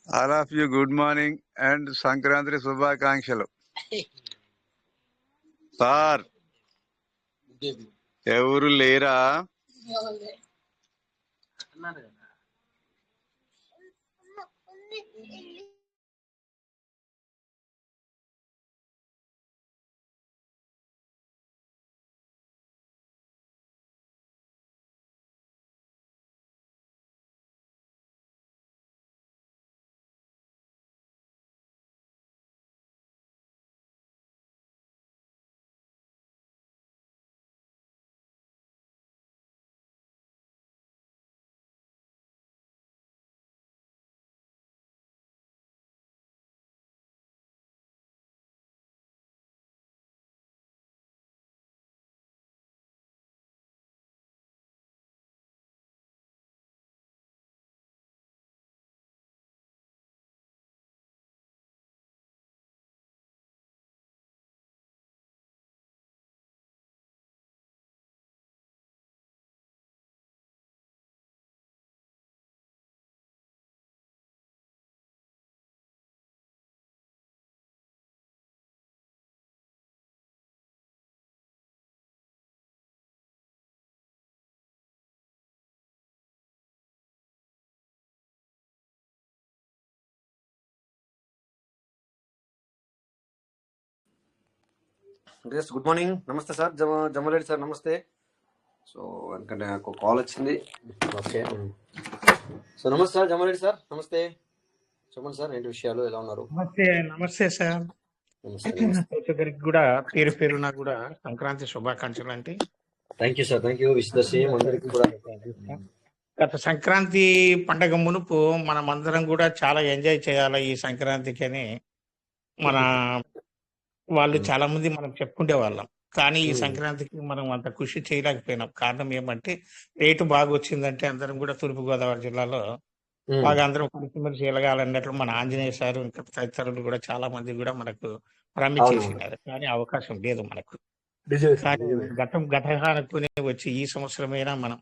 All of you good morning and Sankranti శుభాకాంక్షలు. Sir ఎవరు లేరా? Good morning. నమస్తే సార్. జమలేడి సార్, నమస్తే. సో ఎందుకంటే నాకు కాల్ వచ్చింది. ఓకే. సో నమస్తే సార్ జమలేడి సార్, నమస్తే. చెప్పండి సార్, ఏంటి విషయాలు, ఎలా ఉన్నారు? నమస్తే సార్. గారికి కూడా పేరు పేరున కూడా సంక్రాంతి శుభాకాంక్షలు అండి. Thank you sir, thank you. Wish the same అందరికి కూడా. గత సంక్రాంతి పండగ మునుపు మనం అందరం కూడా చాలా ఎంజాయ్ చేయాలి ఈ సంక్రాంతికి అని మన వాళ్ళు చాలా మంది మనం చెప్పుకుంటే వాళ్ళం. కానీ ఈ సంక్రాంతికి మనం అంత కృషి చేయలేకపోయినాం. కారణం ఏమంటే రేటు బాగా వచ్చిందంటే అందరం కూడా తూర్పుగోదావరి జిల్లాలో బాగా అందరం కలిసిమెలిసి ఎలగాలన్నట్లు మన ఆంజనేయ సార్ ఇంకా తదితరులు కూడా చాలా మంది కూడా మనకు ప్రామిస్ చేసినారు. కానీ అవకాశం లేదు మనకు. కానీ గతకాలకునే వచ్చి ఈ సంవత్సరమైనా మనం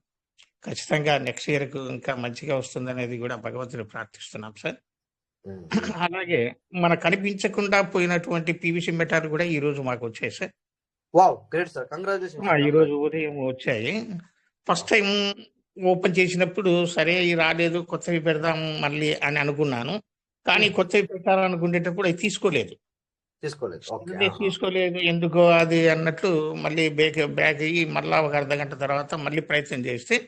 ఖచ్చితంగా నెక్స్ట్ ఇయర్ కు ఇంకా మంచిగా వస్తుందనేది కూడా భగవంతుని ప్రార్థిస్తున్నాం సార్. అలాగే మన కనిపించకుండా పోయినటువంటి పీవీసీ మెటాలు కూడా ఈ రోజు మాకు వచ్చాయి sir. Wow, great sir, congratulations. ఈ రోజు ఉదయం వచ్చాయి. ఫస్ట్ టైం ఓపెన్ చేసినప్పుడు సరే రాలేదు, కొత్తవి పెడదాం మళ్ళీ అని అనుకున్నాను. కానీ కొత్తవి పెట్టాలనుకునేటప్పుడు అవి తీసుకోలేదు. ఎందుకో అది అన్నట్లు మళ్ళీ బ్యాక్ అయ్యి మళ్ళా ఒక అర్ధ గంట తర్వాత మళ్ళీ ప్రయత్నం చేస్తే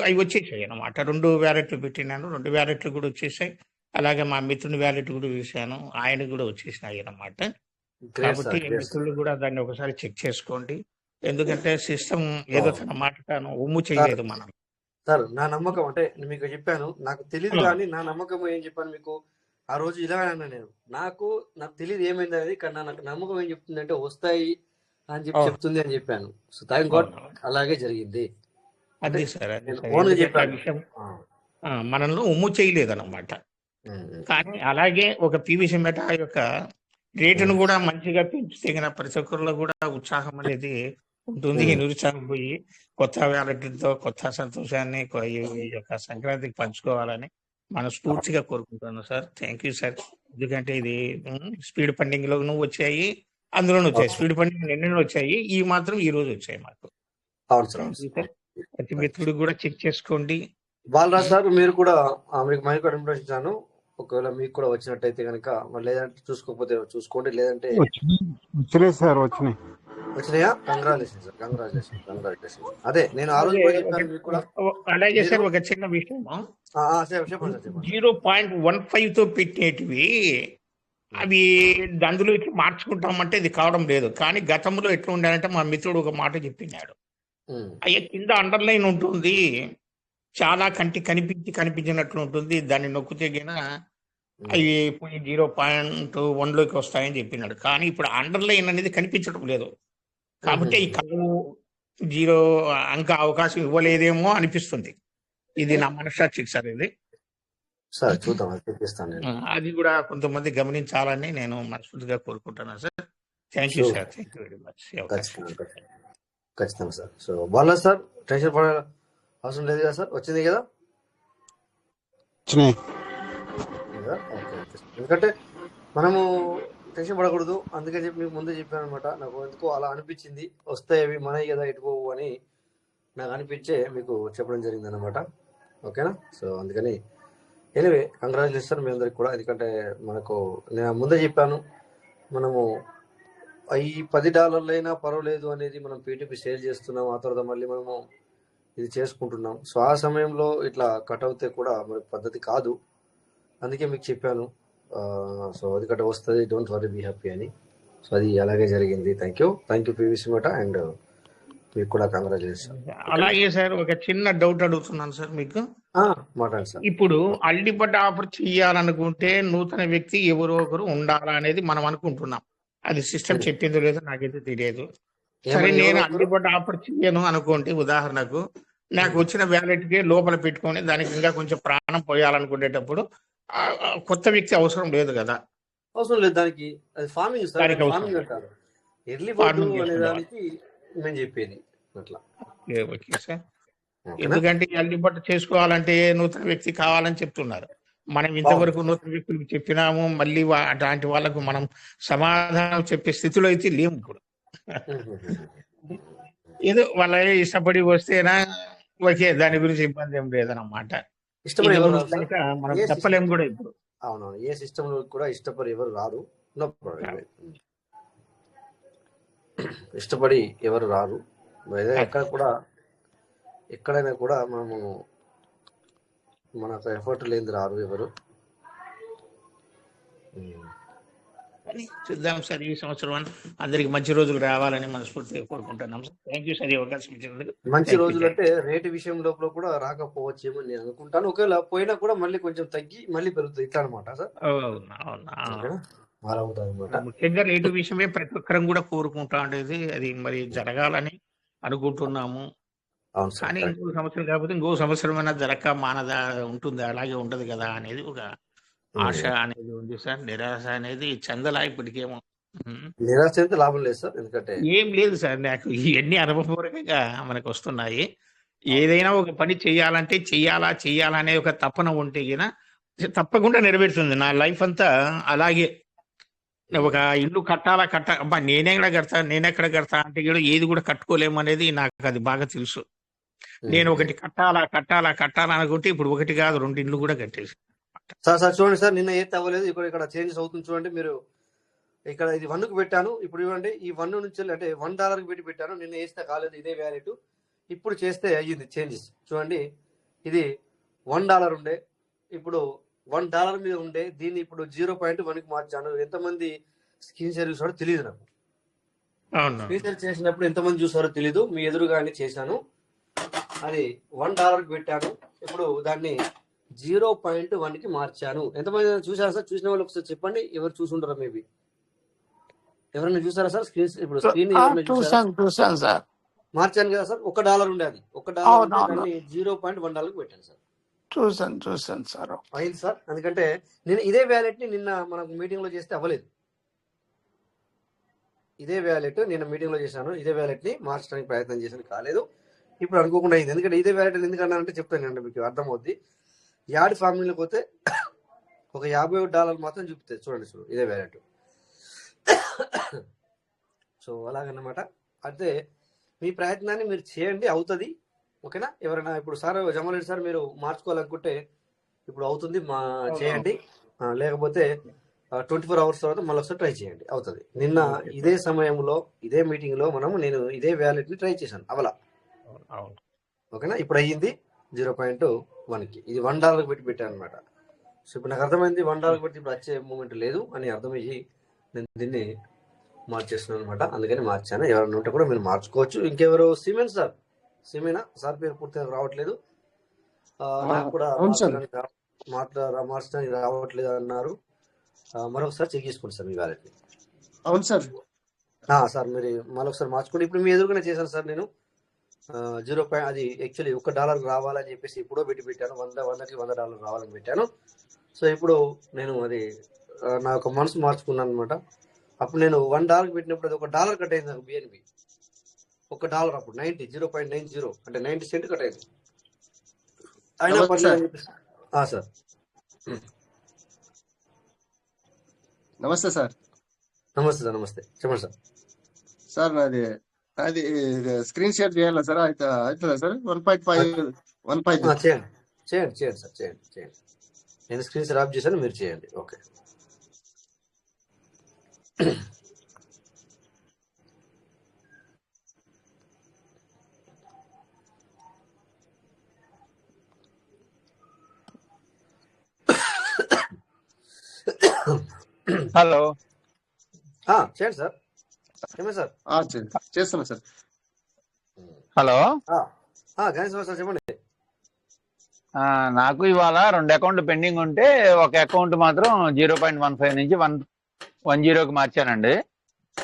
అవి వచ్చేసాయి అన్నమాట. 2 వ్యాలెట్లు పెట్టినాను, 2 వ్యాలెట్లు కూడా వచ్చేసాయి. అలాగే మా మిత్రుని వ్యాలెట్ కూడా చూశాను, ఆయన కూడా వచ్చేసినాయి అన్నమాట. కాబట్టి మిత్రులు కూడా దాన్ని ఒకసారి చెక్ చేసుకోండి. ఎందుకంటే సిస్టమ్ ఏదో తన మాట తాను ఉమ్ము చేయలేదు మనం. సార్ నా నమ్మకం అంటే మీకు చెప్పాను, నాకు తెలియదు కానీ నా నమ్మకం ఏం చెప్పాను మీకు ఆ రోజు ఇలా అన్నా. నాకు తెలియదు ఏమైంది అనేది, కానీ నాకు నమ్మకం ఏం చెప్తుంది అంటే వస్తాయి అని చెప్పి చెప్తుంది అని చెప్పాను. సో థ్యాంక్ గాడ్ అలాగే జరిగింది. అది సార్ మనల్ని ఉమ్ము చేయలేదు అన్నమాట. కానీ అలాగే ఒక పీవీసీ మెటా యొక్క రేటును కూడా మంచిగా పెంచితే ప్రతి ఒక్కరిలో కూడా ఉత్సాహం అనేది ఉంటుంది. నిరుత్సాహం పోయి కొత్త వ్యాలెట్లతో కొత్త సంతోషాన్ని ఈ యొక్క సంక్రాంతికి పంచుకోవాలని మనస్ఫూర్తిగా కోరుకుంటున్నాను సార్. Thank you sir. ఎందుకంటే ఇది స్పీడ్ ఫండింగ్ లో వచ్చాయి, అందులోనూ వచ్చాయి. స్పీడ్ ఫండింగ్ నిన్న వచ్చాయి, ఈ మాత్రం ఈ రోజు వచ్చాయి మాకు. ప్రతి మిత్రుడు కూడా చెక్ చేసుకోండి. బాలరాజ్ సార్, మీరు కూడా మీకు మైక్ ఇచ్చాను, ఒకవేళ మీకు కూడా వచ్చినట్టయితే కనుక, లేదంటే చూసుకోకపోతే చూసుకోండి, లేదంటే వచ్చినాయి సార్. వచ్చినాయా? Congratulation sir, congratulation. అదే నేను ఆ రోజు అలాగే సార్ ఒక చిన్న విషయం, 0.15 తో పెట్టేటివి అవి అందులో ఇట్లా మార్చుకుంటామంటే ఇది కావడం లేదు. కానీ గతంలో ఎట్లా ఉండాలంటే మా మిత్రుడు ఒక మాట చెప్పినాడు, అయ్యా కింద అండర్లైన్ ఉంటుంది, చాలా కనిపించినట్లు ఉంటుంది, దాన్ని నొక్కితే గిన అవి 0.1 లోకి వస్తాయని చెప్పినాడు. కానీ ఇప్పుడు అండర్లైన్ అనేది కనిపించడం లేదు. కాబట్టి ఈ కళ్ళు 0 అంక అవకాశం ఇవ్వలేదేమో అనిపిస్తుంది. ఇది నా మనస్సాక్షికి సార్. ఇది అది కూడా కొంతమంది గమనించాలని నేను మనస్ఫూర్తిగా కోరుకుంటున్నాను sir. Thank you sir, thank you very much. ఖచ్చితంగా సార్. సో బాగా సార్, టెన్షన్ పడే అవసరం లేదు కదా సార్. వచ్చింది కదా, సార్. Okay okay sir. ఎందుకంటే మనము టెన్షన్ పడకూడదు అందుకని చెప్పి మీకు ముందే చెప్పాను అనమాట. నాకు ఎందుకో అలా అనిపించింది, వస్తాయి అవి మనవి కదా ఎటు పోవు అని నాకు అనిపించే మీకు చెప్పడం జరిగింది అనమాట. ఓకేనా? సో అందుకని ఎనివే కంగ్రాచులేషన్ మీ అందరికి కూడా. ఎందుకంటే మనకు నేను ముందే చెప్పాను, మనము ఈ $10 అయినా పర్వాలేదు అనేది మనం పీటీపీ సేల్ చేస్తున్నాం, ఆ తర్వాత మళ్ళీ మనము ఇది చేసుకుంటున్నాం. సో ఆ సమయంలో ఇట్లా కట్ అవుతే కూడా మనకి పద్ధతి కాదు, అందుకే మీకు చెప్పాను. సో అది కట్ వస్తుంది, డోంట్ వరీ, బీ హ్యాపీ అని. సో అది అలాగే జరిగింది. థ్యాంక్ యూ పీవీసీ మాట, అండ్ మీకు కూడా కంగ్రాచులేషన్. అలాగే సార్, ఒక చిన్న డౌట్ అడుగుతున్నాను సార్ మీకు. మాట్లాడండి సార్. ఇప్పుడు అల్టిపట్ ఆఫర్ చేయాలనుకుంటే నూతన వ్యక్తి ఎవరో ఒకరు ఉండాలా అనేది మనం అనుకుంటున్నాం. అది సిస్టమ్ చెప్పిందో లేదో నాకైతే తెలియదు. సరే, నేను అల్టిపట్ ఆఫర్ చేయను అనుకోండి, ఉదాహరణకు నాకు వచ్చిన వ్యాలెట్ కి లోపల పెట్టుకొని దానికి ఇంకా కొంచెం ప్రాణం పోయాలనుకునేటప్పుడు కొత్త వ్యక్తి అవసరం లేదు కదా? అవసరం లేదు దానికి, అది ఫార్మింగ్ సార్. దానికి అవసరం ఫార్మింగ్ లేదు. అంటారు, ఎర్లీ Farming బర్డ్ అనే చేసుకుంటాం. దానికి మేము చెప్పేది అట్లా. Okay sir. ఓకేనా? ఎందుకంటే అల్టిపట్ చేసుకోవాలంటే నూతన వ్యక్తి కావాలని చెప్తున్నారు. మనం ఇంతవరకు నూతన వ్యక్తులకు చెప్పినాము, మళ్ళీ అట్లాంటి వాళ్ళకు మనం సమాధానం చెప్పే స్థితిలో అయితే లేము ఇప్పుడు. ఏదో వాళ్ళ ఇష్టపడి వస్తేనా ఓకే, దాని గురించి ఇబ్బంది ఏం లేదన్నమాట. ఇష్టపడి ఎవరు రాదు సార్. కనుక మనం ఏ చెప్పలేము కూడా ఇప్పుడు. అవునవును, ఏ సిస్టమ్ లో కూడా ఇష్టపడి ఎవరు రారు. No problem. ఇష్టపడి ఎవరు రారు. ఎక్కడ కూడా ఎక్కడైనా కూడా మనము మనకు ఎఫర్ట్ లేని రారు ఎవరు. కానీ చూద్దాం సార్, ఈ సంవత్సరం అందరికి మంచి రోజులు రావాలని మనస్ఫూర్తిగా కోరుకుంటున్నాం సార్. థ్యాంక్ యూ సార్, ఈ అవకాశం ఇచ్చినందుకు. మంచి రోజులు అంటే రేటు విషయం లోపల కూడా రాకపోవచ్చేమో నేను అనుకుంటాను. ఒకవేళ పోయినా కూడా మళ్ళీ కొంచెం తగ్గి మళ్ళీ పెరుగుతుంది, ఇట్లా అనమాట సార్. అవునా, అవునా. అలా ఉంటుంది అనమాట. ముఖ్యంగా రేటు విషయమే ప్రతి ఒక్కరం కూడా కోరుకుంటా ఉండేది, అది మరి జరగాలని అనుకుంటున్నాము. అవును సార్. కానీ ఇంకో సంవత్సరం కాకపోతే ఇంకో సంవత్సరం అయినా జరగక మానదా ఉంటుంది, అలాగే ఉండదు కదా అనేది ఒక ఆశ అనేది ఉంది సార్. నిరాశ అనేది చందలా ఇప్పటికేమో. నిరాశ అయితే లాభం లేదు సార్, ఎందుకంటే ఏం లేదు సార్, నాకు ఇవన్నీ అనుభవపూర్వకంగా మనకు వస్తున్నాయి. ఏదైనా ఒక పని చేయాలంటే చెయ్యాలా అనే ఒక తపన ఉంటే గిన తప్పకుండా నెరవేరుతుంది. నా లైఫ్ అంతా అలాగే. ఒక ఇల్లు కట్టాలా అబ్బా నేనెక్కడ కడతా అంటే కూడా ఏది కూడా కట్టుకోలేము అనేది నాకు అది బాగా తెలుసు. నేను ఒకటి కట్టాలా అనుకుంటే ఇప్పుడు ఒకటి కాదు 2 ఇల్లు కూడా కట్టేసి. సార్ చూడండి సార్, నిన్న ఏది అవ్వలేదు, ఇక్కడ చేంజెస్ అవుతుంది చూడండి. మీరు ఇక్కడ ఇది 1కు పెట్టాను, ఇప్పుడు ఇవ్వండి. ఈ 1 నుంచి అంటే $1 పెట్టి పెట్టాను, నిన్న వేస్తే కాలేదు ఇదే వ్యాలెట్. ఇప్పుడు చేస్తే అయ్యింది చేంజెస్. చూడండి, ఇది $1 ఉండే, ఇప్పుడు $1 మీద ఉండే, దీన్ని ఇప్పుడు 0.1కి మార్చాను. ఎంతమంది స్క్రీన్ షేర్ చూసారో తెలియదు నాకు. స్క్రీన్ షేర్ చేసినప్పుడు ఎంతమంది చూసారో తెలీదు, మీ ఎదురుగానే చేశాను. అది $1కి పెట్టాను, ఇప్పుడు దాన్ని 0.1కి మార్చాను. ఎంతమంది చూసారా సార్? చూసిన వాళ్ళు ఒకసారి చెప్పండి, ఎవరు చూసుంటారా? మేబీ ఎవరైనా చూసారా సార్? ఇప్పుడు స్క్రీన్ చూసాను సార్. మార్చాను కదా సార్. $1 ఉండే, అది $1 దాన్ని 0.1కి పెట్టాను సార్. చూసాను సార్. అయింది సార్. ఎందుకంటే నేను ఇదే వ్యాలెట్ ని నిన్న మనకు మీటింగ్ లో చేస్తే అవ్వలేదు. ఇదే వ్యాలెట్ నిన్న మీటింగ్ లో చేశాను, ఇదే వ్యాలెట్ ని మార్చడానికి ప్రయత్నం చేశాను, కాలేదు. ఇప్పుడు అనుకోకుండా అయింది. ఎందుకంటే ఇదే వ్యాలెట్ ఎందుకన్నానంటే చెప్తానండి, మీకు అర్థమవుద్ది. యాడ్ ఫార్మింగ్లోకి పోతే ఒక $50 మాత్రం చూపుతుంది. చూడండి ఇదే వ్యాలెట్. సో అలాగన్నమాట. అయితే మీ ప్రయత్నాన్ని మీరు చేయండి, అవుతుంది. ఓకేనా? ఎవరైనా ఇప్పుడు సార్ జమాలెడ్డి సార్ మీరు మార్చుకోవాలనుకుంటే ఇప్పుడు అవుతుంది, చేయండి. లేకపోతే 24 hours తర్వాత మళ్ళీ ఒకసారి ట్రై చేయండి, అవుతుంది. నిన్న ఇదే సమయంలో ఇదే మీటింగ్ లో నేను ఇదే వ్యాలెట్ ని ట్రై చేశాను, అవలా. ఓకేనా? ఇప్పుడు అయ్యింది 0.1కి. ఇది $1 పెట్టి పెట్టాను అనమాట. సో ఇప్పుడు నాకు అర్థమైంది $1 పెట్టి ఇప్పుడు వచ్చే మూమెంట్ లేదు అని అర్థమయ్యి నేను దీన్ని మార్చేస్తున్నాను అనమాట. అందుకని మార్చాను. ఎవరైనా ఉంటే కూడా మీరు మార్చుకోవచ్చు. ఇంకెవరు? సిమెన్ సార్, సిమేనా సార్ పేరు పూర్తిగా రావట్లేదు, నాకు కూడా మార్చడానికి రావట్లేదు అన్నారు. మరొకసారి చెక్ చేసుకోండి సార్ మీ వ్యాలెట్ ని. అవును సార్. సార్ మీరు మరొకసారి మార్చుకోండి. ఇప్పుడు మీ ఎదురుగానే చేశాను సార్ నేను. 0. అది యాక్చువల్లీ $1 రావాలని చెప్పేసి ఇప్పుడో పెట్టాను, $100కి $100 రావాలని పెట్టాను. సో ఇప్పుడు నేను అది నా ఒక మనసు మార్చుకున్నాను అనమాట. అప్పుడు నేను $1 పెట్టినప్పుడు అది $1 కట్ అయింది నాకు బిఎన్బి. $1 అప్పుడు 0.90 అంటే 90 cents కట్ అయింది. అయినా పర్లేదు సార్. నమస్తే సార్. నమస్తే సార్, నమస్తే, చెప్పండి సార్. సార్ అది స్క్రీన్ షేర్ చేయాలా సార్? అవుతుందా సార్? 1.5 చేయండి చేయండి చేయండి సార్, చేయండి చేయండి. నేను స్క్రీన్ షేర్ ఆఫ్ చేశాను, మీరు చేయండి. ఓకే. హలో, చేయండి సార్, చెప్పండి సార్. చేస్తున్నా సార్. హలో. గణేష్ సార్ చెప్పండి. నాకు ఇవాళ 2 అకౌంట్లు పెండింగ్ ఉంటే ఒక అకౌంట్ మాత్రం 0.15 నుంచి 110కి మార్చానండి.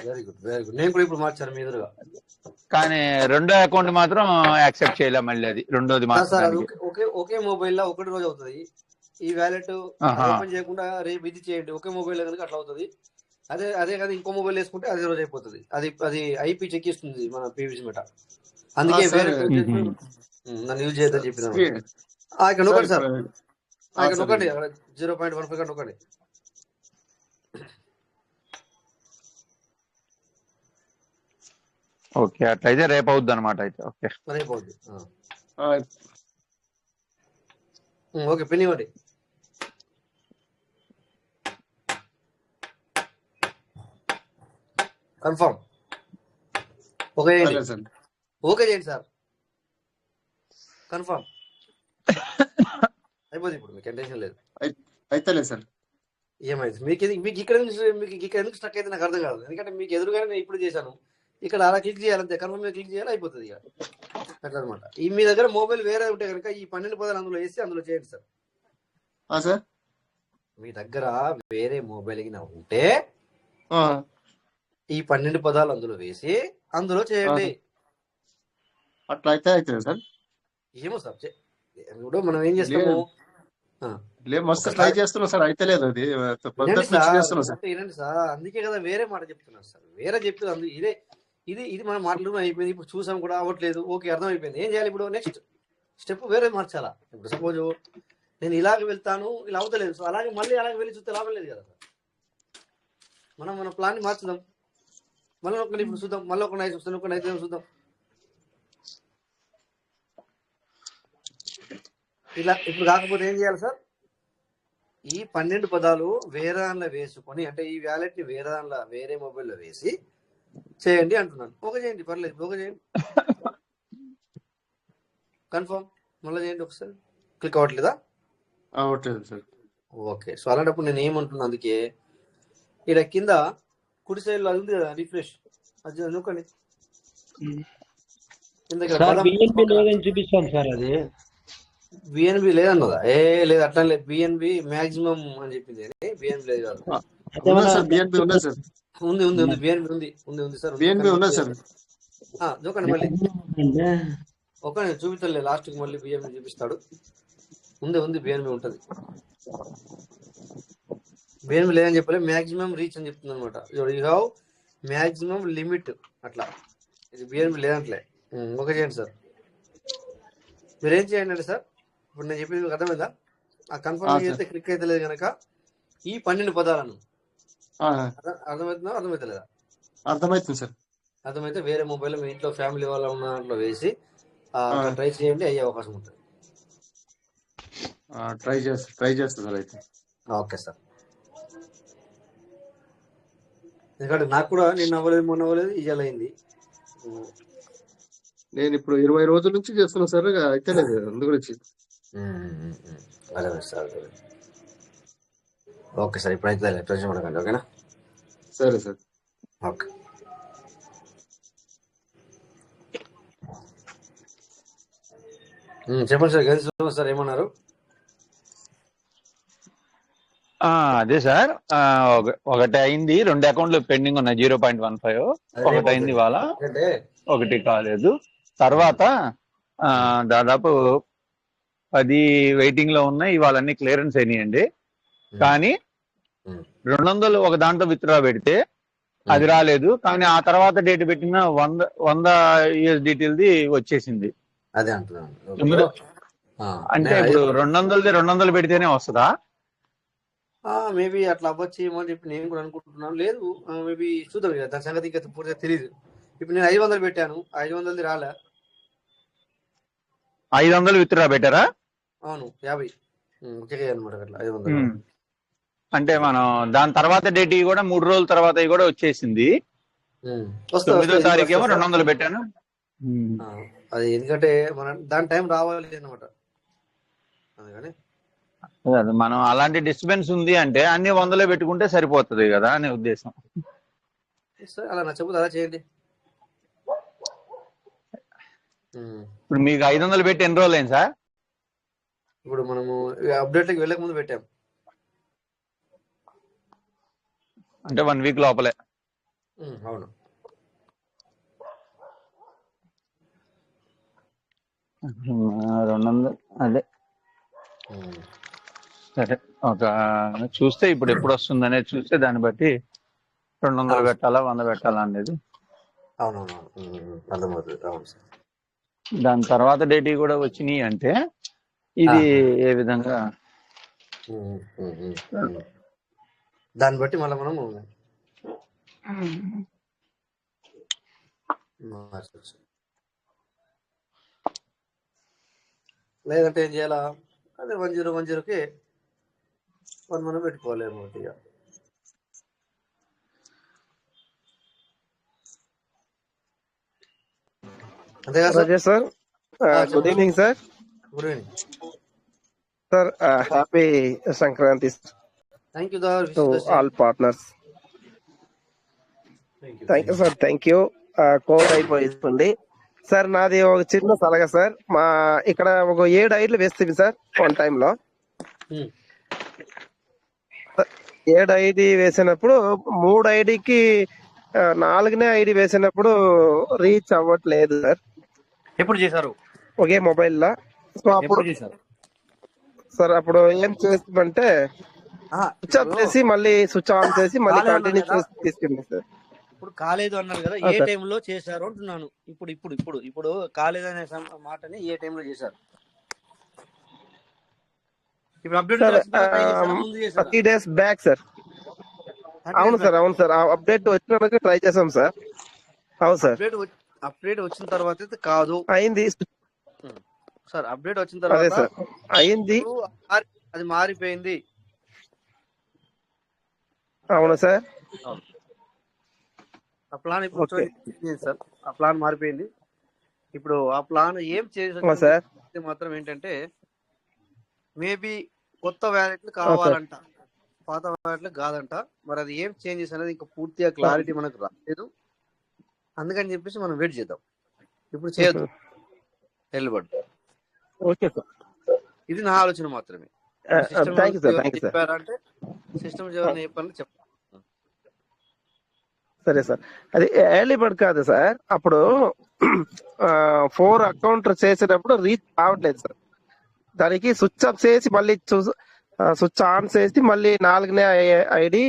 Very good, very good. నేను కూడా ఇప్పుడు మార్చాను మీ ఎదురుగా. కానీ 2వ అకౌంట్ మాత్రం యాక్సెప్ట్ చేయలే. మళ్ళీ అది రెండోది మాత్రం ఒకే మొబైల్ లో ఒకటి రోజు అవుతుంది. ఈ వ్యాలెట్ ఓపెన్ చేయకుండా రేపు ఇది చేయండి, ఒకే మొబైల్ కనుక అట్లా అవుతుంది. అదే కదా ఇంకో మొబైల్ వేసుకుంటే అదే రోజు అయిపోతుంది. అది ఐపీ చెక్ ఇస్తుంది మన పీవీసీ మెట. అందుకే వేరే నన్ను యూజ్ చేయొద్దని చెప్పినాను. ఇక్కడ నొక్కండి సార్, ఇక్కడ నొక్కండి, అక్కడ 0.15 నొక్కండి. ఓకే, అట్లయితే రేపు అవుద్ది అనమాట. అయితే ఓకే, రేపు అవుద్ది. ఓకే, పిన్ ఇవ్వండి. కన్ఫర్మ్. ఓకే చేయండి, ఓకే చేయండి సార్. కన్ఫర్మ్ అయిపోతుంది. ఇప్పుడు మీకు టెన్షన్ లేదు. అయితే లేదు సార్. ఏమైంది మీకు ఇక్కడ ఎందుకు స్టక్ అయితే నాకు అర్థం కాదు. ఎందుకంటే మీకు ఎదురుగానే నేను ఇప్పుడు చేశాను. ఇక్కడ అలా క్లిక్ చేయాలంతే, కన్ఫర్మ్ మీద క్లిక్ చేయాలి, అయిపోతుంది. ఇక అట్లా అనమాట. ఈ మీ దగ్గర మొబైల్ వేరే ఉంటే కనుక ఈ 12 పదాలు అందులో వేసి అందులో చేయండి సార్. సార్ మీ దగ్గర వేరే మొబైల్ ఉంటే ఈ 12 పదాలు అందులో వేసి అందులో చేయండి. అట్లా అయితే అవుతుంది సార్. ఏమో సార్, ఇప్పుడు మనం ఏం చేస్తాము, మస్తు ట్రై చేస్తున్నాం సార్, అయితే లేదు. అది వినండి సార్, అందుకే కదా వేరే మాట చెప్తున్నాను సార్. వేరే చెప్పేది అందుకు ఇది మనం మాట్లాడుకుని అయిపోయింది. ఇప్పుడు చూసాం కూడా అవ్వట్లేదు. ఓకే, అర్థం అయిపోయింది. ఏం చేయాలి ఇప్పుడు? నెక్స్ట్ స్టెప్ వేరే మార్చాలా. ఇప్పుడు సపోజ్ నేను ఇలాగ వెళ్తాను, ఇలా అవుతలేదు. సో అలాగే మళ్ళీ అలాగే వెళ్ళి చూస్తే లాభం లేదు కదా సార్. మన ప్లాన్ మార్చుదాం. మళ్ళీ ఒకటి ఇప్పుడు చూద్దాం, మళ్ళీ ఒక నైట్ చూస్తాను, ఒక నైట్ చూద్దాం. ఇలా ఇప్పుడు కాకపోతే ఏం చేయాలి సార్? ఈ 12 పదాలు వేరే దానిలో వేసుకొని, అంటే ఈ వ్యాలెట్ ని వేరే దానిలో వేరే మొబైల్లో వేసి చేయండి అంటున్నాను. ఓకే చేయండి, పర్లేదు, ఓకే చేయండి. కన్ఫర్మ్ మళ్ళీ చేయండి ఒకసారి. క్లిక్ అవ్వట్లేదా? అవ్వట్లేదు సార్. ఓకే, సో అలాంటప్పుడు నేను ఏమంటున్నాను, అందుకే ఇక్కడ కింద కుడి సైడ్ లో అది ఉంది కదా, రిఫ్రెష్, అది నొక్కండి. చూపిస్తాను సార్. అది బిఎన్బి లేదన్నదా? లేదు, అట్లా లేదు. బిఎన్బి మాక్సిమం అని చెప్పింది. బిఎన్బి లేదు కాదు. ఉంది ఉంది ఉంది బిఎన్బి ఉంది ఉంది ఉంది సార్. చూడండి మళ్ళీ ఒక చూపించలే, లాస్ట్ కి మళ్ళీ బిఎన్బి చూపిస్తాడు. ఉంది బిఎన్బి ఉంటది. బిఎన్బి లేదని చెప్పలే, మాక్సిమం రీచ్ అని చెప్తుంది అనమాట. యూ హ్యావ్ మాక్సిమం లిమిట్ అట్లా. ఇది బిఎన్బి లేదంటలే. ఓకే చేయండి సార్. మీరేం చేయండి అంటే సార్, ఇప్పుడు నేను చెప్పింది మీకు అర్థమైందా? ఆ కన్ఫర్మ్ చేస్తే క్లిక్ అయితే లేదు కనుక ఈ 12 పదాలను అర్థమవుతుందా, అర్థమవుతలేదా? అర్థమవుతుంది సార్. అర్థమైతే వేరే మొబైల్ మీ ఇంట్లో ఫ్యామిలీ వాళ్ళ ఉన్న దాంట్లో వేసి ట్రై చేయండి, అయ్యే అవకాశం ఉంటుంది. ట్రై చేస్తాను సార్. అయితే ఓకే సార్. ఎందుకంటే నాకు కూడా నిన్న అవ్వలేదు, మొన్న అవ్వలేదు, ఇవాళ అయింది. నేను ఇప్పుడు 20 రోజుల నుంచి చేస్తున్నా సార్, అయితే లేదు. అందు గురించి ఓకే సార్, ఇప్పుడు అయితే టెన్షన్ పడకండి. ఓకేనా? సరే సార్. ఓకే. చెప్పండి సార్. గణేష్ సార్ ఏమన్నారు? అదే సార్, ఒకటి అయింది. 2 అకౌంట్లు పెండింగ్ ఉన్నాయి, 0.15. ఒకటి అయింది ఇవాళ, ఒకటి కాలేదు. తర్వాత దాదాపు 10 వెయిటింగ్ లో ఉన్నాయి. ఇవాళ అన్ని క్లియరెన్స్ అయినాయండి. కానీ 200 ఒక దాంట్లో విత్డ్రా పెడితే అది రాలేదు. కానీ ఆ తర్వాత డేట్ పెట్టిన 100 USDTది వచ్చేసింది. అదే అంటున్నాను. అంటే ఇప్పుడు 200 పెడితేనే వస్తుందా? మేబీ అట్లా అవ్వచ్చేమో అని చెప్పి నేను కూడా అనుకుంటున్నాను. లేదు మేబీ చూద్దాం ఇక దాని సంగతి ఇంకా పూర్తిగా తెలియదు. ఇప్పుడు నేను 500 పెట్టాను, 500 రాలే. 500 విత్డ్రా పెట్టారా? అవును 50 ఓకే అనమాట అట్లా 500. అంటే మనం దాని తర్వాత డేట్ కూడా 3 రోజుల తర్వాత కూడా వచ్చేసింది. వస్తాయి 9వ తారీఖు ఏమో 200 పెట్టాను. అది ఎందుకంటే మన దాని టైం రావాలి అనమాట, అందుకని అదే మనం అలాంటి డిస్టర్బెన్స్ ఉంది అంటే అన్ని 100 పెట్టుకుంటే సరిపోతుంది కదా అనే ఉద్దేశం. సరే అలా నచ్చకపోతే అలా చేయండి. ఇప్పుడు మీకు 500 పెట్టి ఎన్ని రోజులు అయింది సార్? ఇప్పుడు మనము అప్డేట్కి వెళ్ళక ముందు పెట్టాం, అంటే 1 వీక్ లోపలే. అవును. 200 అదే సరే. ఒక చూస్తే ఇప్పుడు ఎప్పుడు వస్తుంది అనేది చూస్తే దాన్ని బట్టి 200 పెట్టాలా 100 పెట్టాలా అనేది. అవునవును అర్థమవుతుంది. అవును సార్. దాని తర్వాత డేట్ కూడా వచ్చినాయి అంటే ఇది ఏ విధంగా దాన్ని బట్టి మళ్ళీ మనము మార్చచ్చు. లేదంటే ఏం చేయాలా, అదే 1010కి 1 మనం పెట్టుకోలేము ఇక. అంతేగా sir? Rajesh sir, good evening sir. Good evening sir, happy Sankranti thank you to all partners. Thank you sir, thank you. Code అయిపోయింది సార్. నాది ఒక చిన్న సలహా సార్. మా ఇక్కడ ఒక 7 ఐడ్లు వేస్తుంది సార్ వన్ టైంలో. 7 ఐడి వేసినప్పుడు 3 ఐడికి 4నే ఐడి వేసినప్పుడు రీచ్ అవ్వట్లేదు సార్. ఎప్పుడు చేశారు? ఒకే మొబైల్లో. సో అప్పుడు సార్ అప్పుడు ఏం చేస్తామంటే స్విచ్ ఆఫ్ చేసి మళ్ళీ స్విచ్ ఆన్ చేసి మళ్ళీ కంటిన్యూ చేసి తీసుకుంది సార్. ఇప్పుడు కాలేదు అన్నారు కదా, ఏ టైంలో చేశారు అంటున్నాను. ఇప్పుడు ఇప్పుడు ఇప్పుడు ఇప్పుడు కాలేదు అనే మాటని ఏ టైంలో చేశారు? ఇప్పుడు అప్డేట్ 30 days బ్యాక్ సార్. అవును సార్, అవును సార్. అప్డేట్ వచ్చిన ట్రై చేసాం సార్. అవును సార్. అప్డేట్ వచ్చిన తర్వాత అయితే కాదు అయింది సార్. అప్డేట్ వచ్చిన తర్వాత సార్ అయింది, అది మారిపోయింది. అవును సార్. ఆ ప్లాన్ ఇప్పుడు సార్, ఆ ప్లాన్ మారిపోయింది. ఇప్పుడు ఆ ప్లాన్ ఏం చేసి మాత్రం ఏంటంటే మేబీ కొత్త వ్యాలెట్లు కావాలంట, పాత వ్యాలెట్లు కాదంట. మరి అది ఏం చేంజెస్ అనేది ఇంకా పూర్తిగా క్లారిటీ మనకు రాలేదు. అందుకని చెప్పేసి మనం వెయిట్ చేద్దాం. ఇప్పుడు చేయొద్దు, వెళ్ళబడు. ఓకే సార్, ఇది నా ఆలోచన మాత్రమే. చెప్పారంటే సిస్టమ్ చెప్పాలని చెప్పాలి. సరే సార్. అది ఎర్లీ బర్డ్ కాదు సార్. అప్పుడు 4 అకౌంట్ చేసేటప్పుడు రీచ్ కావట్లేదు సార్. దానికి స్విచ్ ఆఫ్ చేసి మళ్ళీ స్విచ్ ఆన్ చేసి మళ్ళీ 4నే ఐడి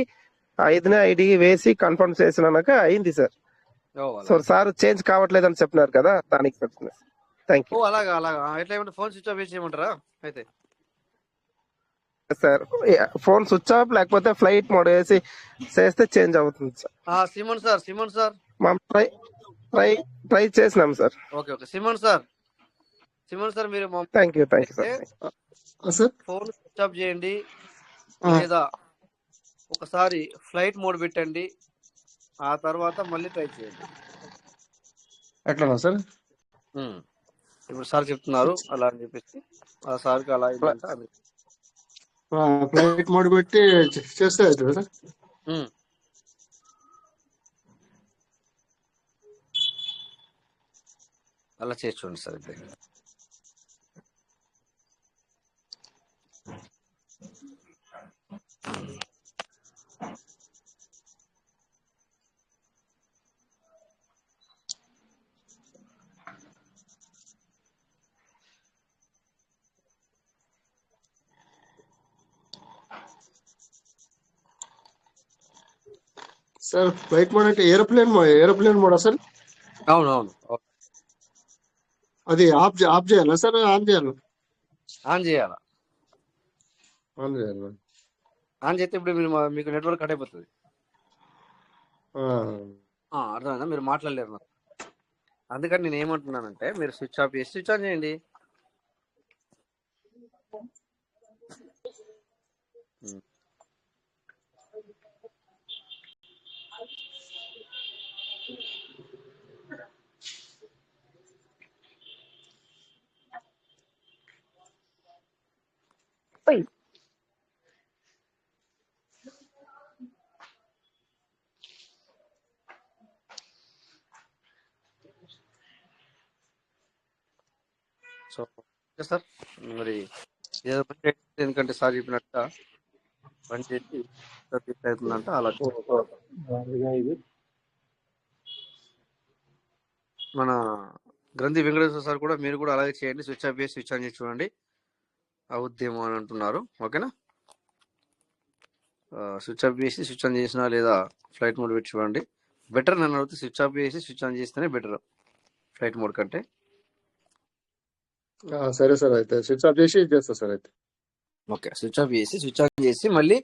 5నే ఐడి వేసి కన్ఫర్మ్ చేసినాక అయింది సార్. సో సార్ చేంజ్ కావట్లేదు అని చెప్పినారు కదా, దానికి చెప్తున్నా. Thank you. అలాగా అలాగా ఎట్లా ఏమంటే ఫోన్ స్విచ్ ఆఫ్ చేయమంటారా? అయితే సార్ ఫోన్ స్విచ్ ఆఫ్ లేకపోతే ఫ్లైట్ మోడ్ వేసి చేస్తే చేంజ్ అవుతుంది సార్. సిమన్ సార్ మనం ట్రై చేసినాం సార్. ఓకే సిమన్ సార్ మీరు thank you sir. Phone switch off చేయండి, లేదా ఒకసారి ఫ్లైట్ మోడ్ పెట్టండి, ఆ తర్వాత మళ్ళీ ట్రై చేయండి. ఎట్లా సార్? ఇప్పుడు సార్ చెప్తున్నారు అలా అని చెప్పేసి ఆ సార్కి అలా ఫ్లైట్ మోడ్ పెట్టి చేస్తే అవుతుంది సార్. అలా చేసి చూడండి సార్. అయితే సార్ ఫ్లైట్ మోడ్ అంటే ఏరోప్లేన్ మోడా సార్? అవునవును. అది ఆఫ్ చేయాలా సార్? ఆన్ చేయాలా? ఆన్ చేయాలా. ఆన్ చేస్తే ఇప్పుడు మీరు మీకు నెట్వర్క్ కట్ అయిపోతుంది. ఆ, అర్థమైందా? మీరు మాట్లాడలేరు నాకు. అందుకని నేను ఏమంటున్నానంటే మీరు స్విచ్ ఆఫ్ చేసి స్విచ్ ఆన్ చేయండి. ఉమ్. సో ఓకే సార్, మరి ఏదో పని చేయండి. ఎందుకంటే సార్ చెప్పినట్టుగా పని చేసి సర్వీస్ అవుతుందంటే అలా మన గ్రంథి వెంకటేశ్వర సార్ కూడా మీరు కూడా అలాగే చేయండి. స్విచ్ ఆఫ్ చేసి స్విచ్ ఆన్ చేసి చూడండి, అవుద్దేమో అని అంటున్నారు. ఓకేనా? స్విచ్ ఆఫ్ చేసి స్విచ్ ఆన్ చేసినా లేదా ఫ్లైట్ మోడ్ పెట్టి చూడండి. బెటర్ నన్ను అడిగితే స్విచ్ ఆఫ్ చేసి స్విచ్ ఆన్ చేస్తేనే బెటర్ ఫ్లైట్ మోడ్ కంటే. సరే సార్, అయితే స్విచ్ ఆఫ్ చేసి చేస్తా సార్ అయితే. ఓకే, స్విచ్ ఆఫ్ చేసి స్విచ్ ఆన్ చేసి మళ్ళీ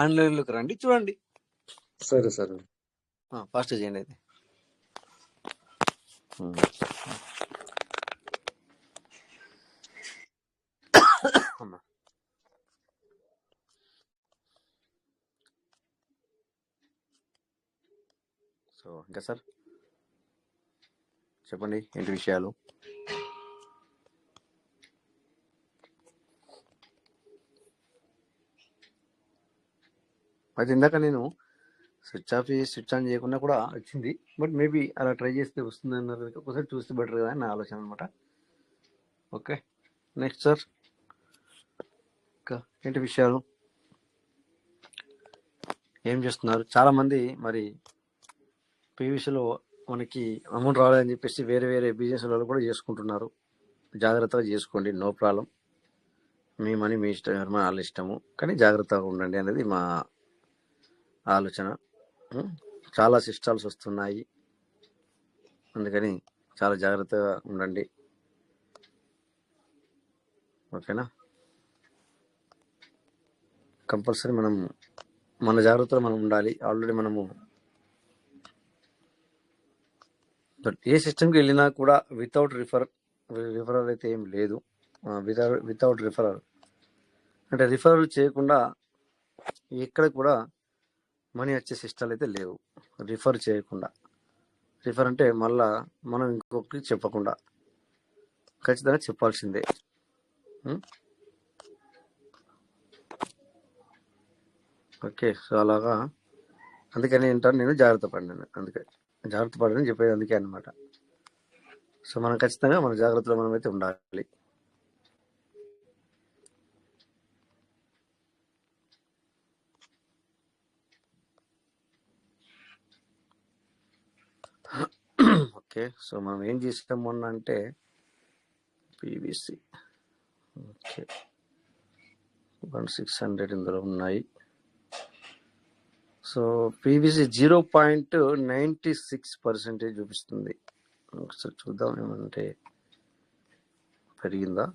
ఆన్లైన్లోకి రండి, చూడండి. సరే సార్. ఫాస్ట్ చేయండి అయితే. అమ్మా. సో ఇంకా సార్ చెప్పండి, ఏంటి విషయాలు? అయితే ఇందాక నేను స్విచ్ ఆఫ్ చేసి స్విచ్ ఆన్ చేయకుండా కూడా వచ్చింది, బట్ మేబీ అలా ట్రై చేస్తే వస్తుంది అన్నారు. ఒకసారి చూస్తే బెటర్ కదా అని నా ఆలోచన అనమాట. ఓకే, నెక్స్ట్ సార్, ఇంకా ఏంటి విషయాలు, ఏం చేస్తున్నారు? చాలామంది మరి పీవీసీలో మనకి అమౌంట్ రాలేదని చెప్పేసి వేరే వేరే బిజినెస్ వాళ్ళు కూడా చేసుకుంటున్నారు. జాగ్రత్తగా చేసుకోండి, నో ప్రాబ్లం. మీ మనీ మీ ఇష్టం, వాళ్ళ ఇష్టము, కానీ జాగ్రత్తగా ఉండండి అనేది మా ఆలోచన. చాలా సిస్టాల్స్ వస్తున్నాయి, అందుకని చాలా జాగ్రత్తగా ఉండండి. ఓకేనా? కంపల్సరీ మనం మన జాగ్రత్తలో మనం ఉండాలి. ఆల్రెడీ మనము ఏ సిస్టమ్కి వెళ్ళినా కూడా వితౌట్ రిఫరల్ అయితే ఏం లేదు. వితౌట్ రిఫరల్ అంటే రిఫరల్ చేయకుండా ఎక్కడ కూడా మనీ వచ్చే సిస్టాలు అయితే లేవు. రిఫర్ చేయకుండా, రిఫర్ అంటే మళ్ళా మనం ఇంకొకరికి చెప్పకుండా, ఖచ్చితంగా చెప్పాల్సిందే. ఓకే, సో అలాగా అందుకని ఏంటంటే నేను జాగ్రత్త పడినాను, జాగ్రత్త పడని చెప్పేది అందుకే అనమాట. సో మనం ఖచ్చితంగా మన జాగ్రత్తలో మనం అయితే ఉండాలి. ఓకే, సో మనం ఏం చేసాం మొన్న అంటే పీవీసీ ఓకే 1600 ఇందులో ఉన్నాయి. సో పీవీసీ 0.96% చూపిస్తుంది. ఒకసారి చూద్దాం ఏమంటే పెరిగిందా.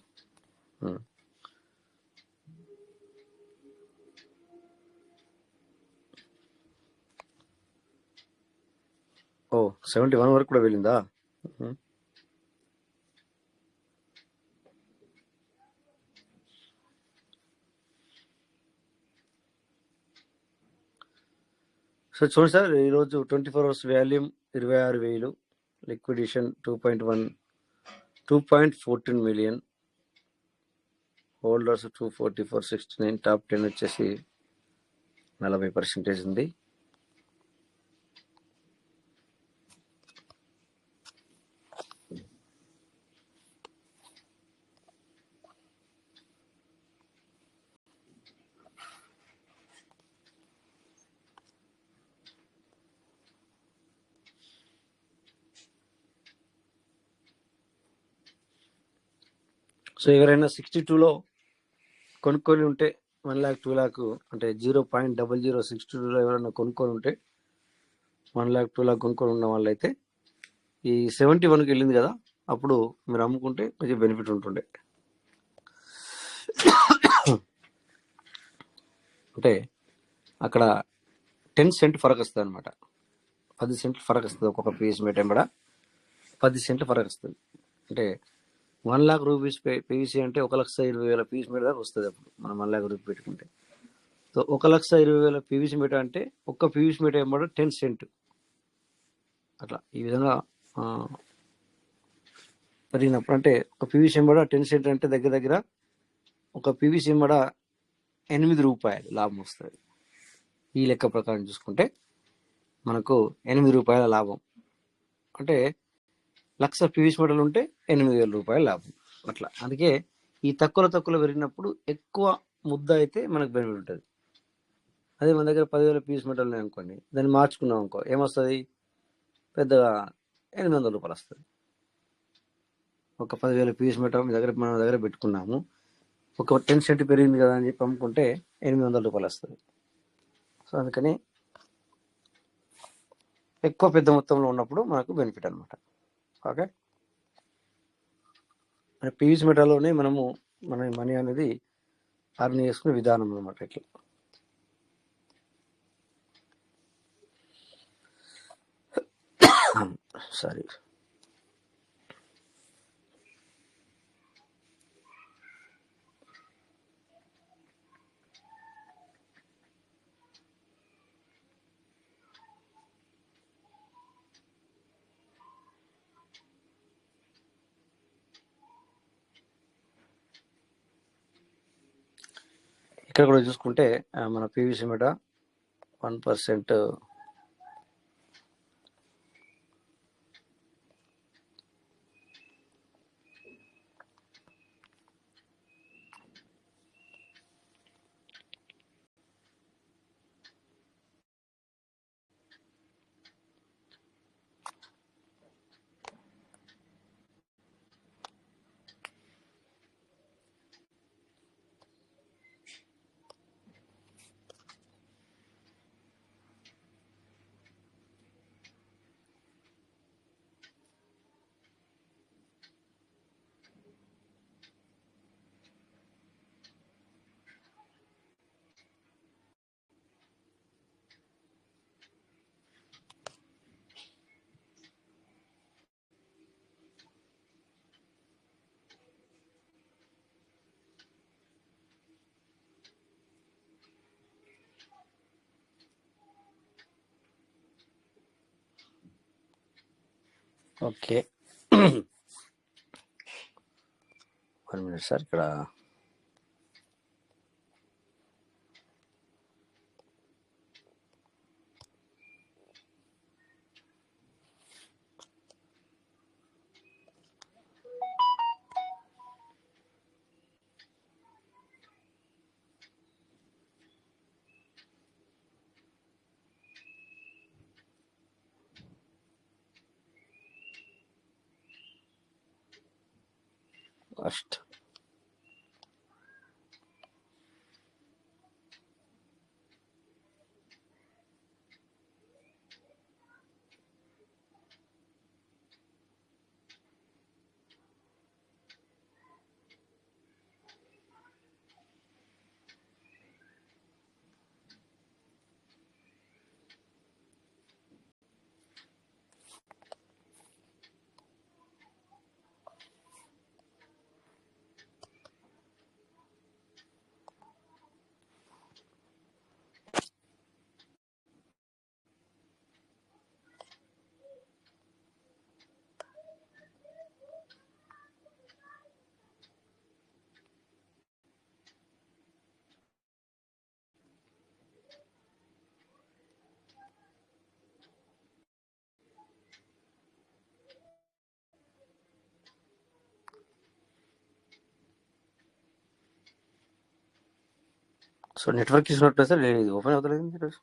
71 వరకు కూడా వెళ్ళిందా. సో చూడండి సార్, ఈరోజు 24 hours volume 26,000, liquidation 2.14 million, holders 244.69, top 10 వచ్చేసి 40% ఉంది. సో ఎవరైనా 62లో కొనుక్కొని ఉంటే 1 lakh 2 lakh అంటే 0.0062లో ఎవరైనా కొనుక్కొని ఉంటే 1 lakh 2 lakh కొనుక్కొని ఉన్న వాళ్ళైతే ఈ 71కి వెళ్ళింది కదా, అప్పుడు మీరు అమ్ముకుంటే కొంచెం బెనిఫిట్ ఉంటుండే. అంటే అక్కడ 10 సెంట్ ఫరక్ వస్తుంది అనమాట. 10 సెంట్లు ఫరక్ వస్తుంది ఒక్కొక్క పీవీసీ మీటర్ కూడా 10 సెంట్లు ఫరక్ వస్తుంది. అంటే 1,00,000 రూపీస్ పీవీసీ అంటే 1,20,000 పీవీసీ మీటర్ దాకా వస్తుంది. అప్పుడు మనం 1,00,000 రూపీస్ పెట్టుకుంటే సో 1,20,000 పీవీసీ మీటర్ అంటే ఒక్క పీవీసీ మీటర్ కూడా 10 సెంట్. అట్లా ఈ విధంగా పెరిగినప్పుడు అంటే ఒక పీవీసీ కూడా 10 సెంట్ అంటే దగ్గర దగ్గర ఒక పీవీసీ కూడా 8 రూపాయలు లాభం వస్తుంది. ఈ లెక్క ప్రకారం చూసుకుంటే మనకు 8 రూపాయల లాభం అంటే 1,00,000 పీవీసీ మీటర్లు ఉంటే 8,000 రూపాయల లాభం. అట్లా అందుకే ఈ తక్కువలో పెరిగినప్పుడు ఎక్కువ ముద్ద అయితే మనకు బెనిఫిట్ ఉంటుంది. అదే మన దగ్గర 10,000 పీవీసీ మీటర్లు ఉన్నాయి అనుకోండి, దాన్ని మార్చుకున్నాం అనుకో ఏమొస్తుంది, పెద్దగా 800 రూపాయలు వస్తుంది. ఒక 10,000 పీవీసీ మీటర్ మన దగ్గర పెట్టుకున్నాము, ఒక 10 సెంట్ పెరిగింది కదా అని చెప్పి అమ్ముకుంటే 800 రూపాయలు వస్తుంది. సో అందుకని ఎక్కువ పెద్ద మొత్తంలో ఉన్నప్పుడు మనకు బెనిఫిట్ అనమాట. ఓకే, పీవీసీ మీటర్లోనే మనము మన మనీ అనేది అర్న్ చేసుకునే విధానం అనమాట. ఇట్లా సారీ ఇక్కడ కూడా చూసుకుంటే మన PVC meter 1% okay. 1 minute sir, ఇక్కడ ఫస్ట్ సో నెట్వర్క్ ఇచ్చినట్టు సార్, ఇది ఓపెన్ అవుతలేదు ఈరోజు.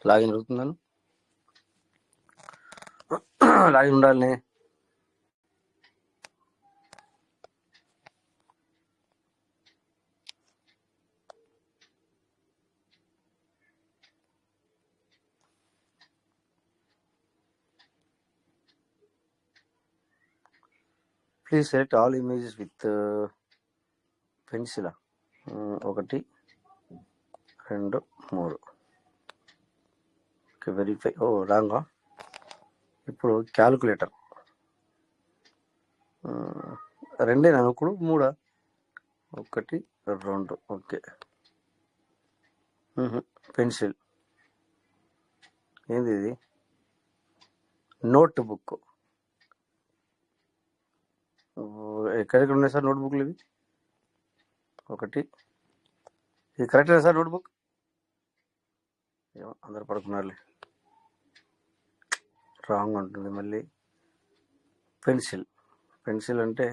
లాగిన్ అవుతున్నాను. లాగిన్ ఉండాలి. Please select all images with pencil. 1 2 3. Okay, verify. ఓ రాంగా. ఇప్పుడు క్యాలిక్యులేటర్ 2 అనుకుడు 3. 1 2. ఓకే. పెన్సిల్ ఏంది ఇది? Note book. ఎక్కడెక్కడ ఉన్నాయి సార్ నోట్ బుక్లు ఇవి? 1. ఇది కరెక్టేనా సార్ నోట్ బుక్? ఏమో అందరు పడుకున్నారులే. రాంగ్ ఉంటుంది మళ్ళీ. పెన్సిల్. పెన్సిల్ అంటే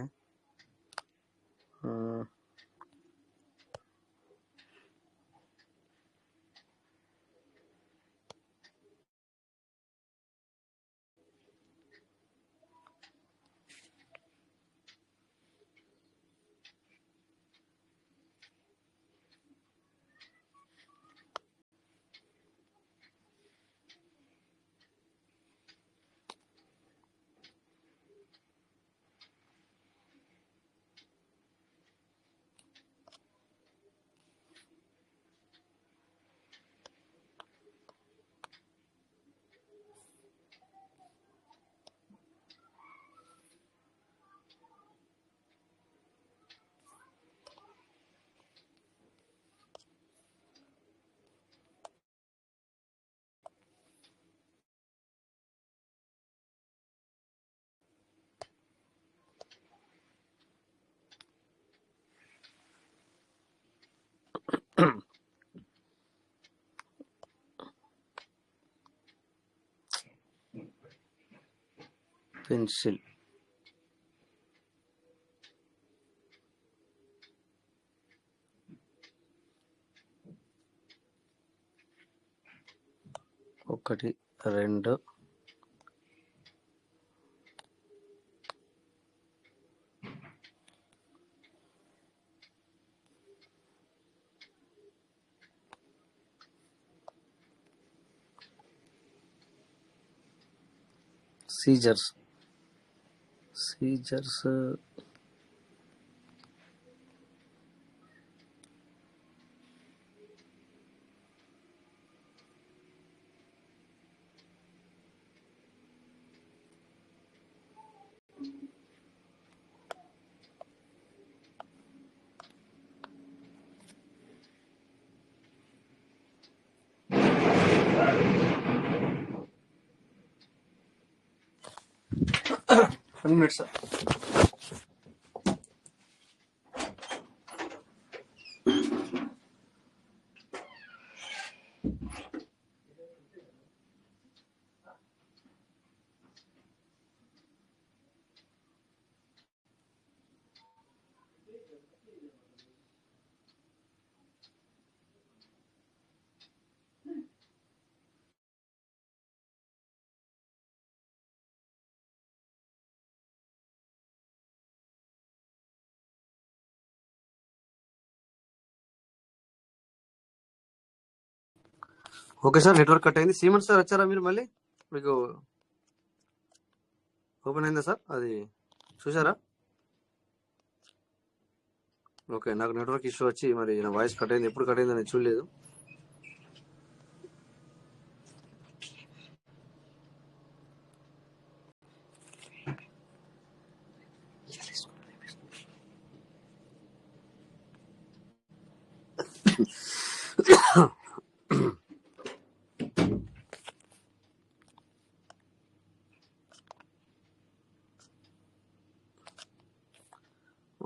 పెన్సిల్. ఒకటి 2 scissors. Scissors minutes. Okay sir, network cut అయింది. సీమంత్ సార్ వచ్చారా మీరు? మళ్ళీ మీకు ఓపెన్ అయిందా సార్? అది చూసారా? ఓకే, నాకు నెట్వర్క్ ఇష్యూ వచ్చి మరి నా వాయిస్ కట్ అయింది. ఎప్పుడు కట్ అయిందో నేను చూడలేదు.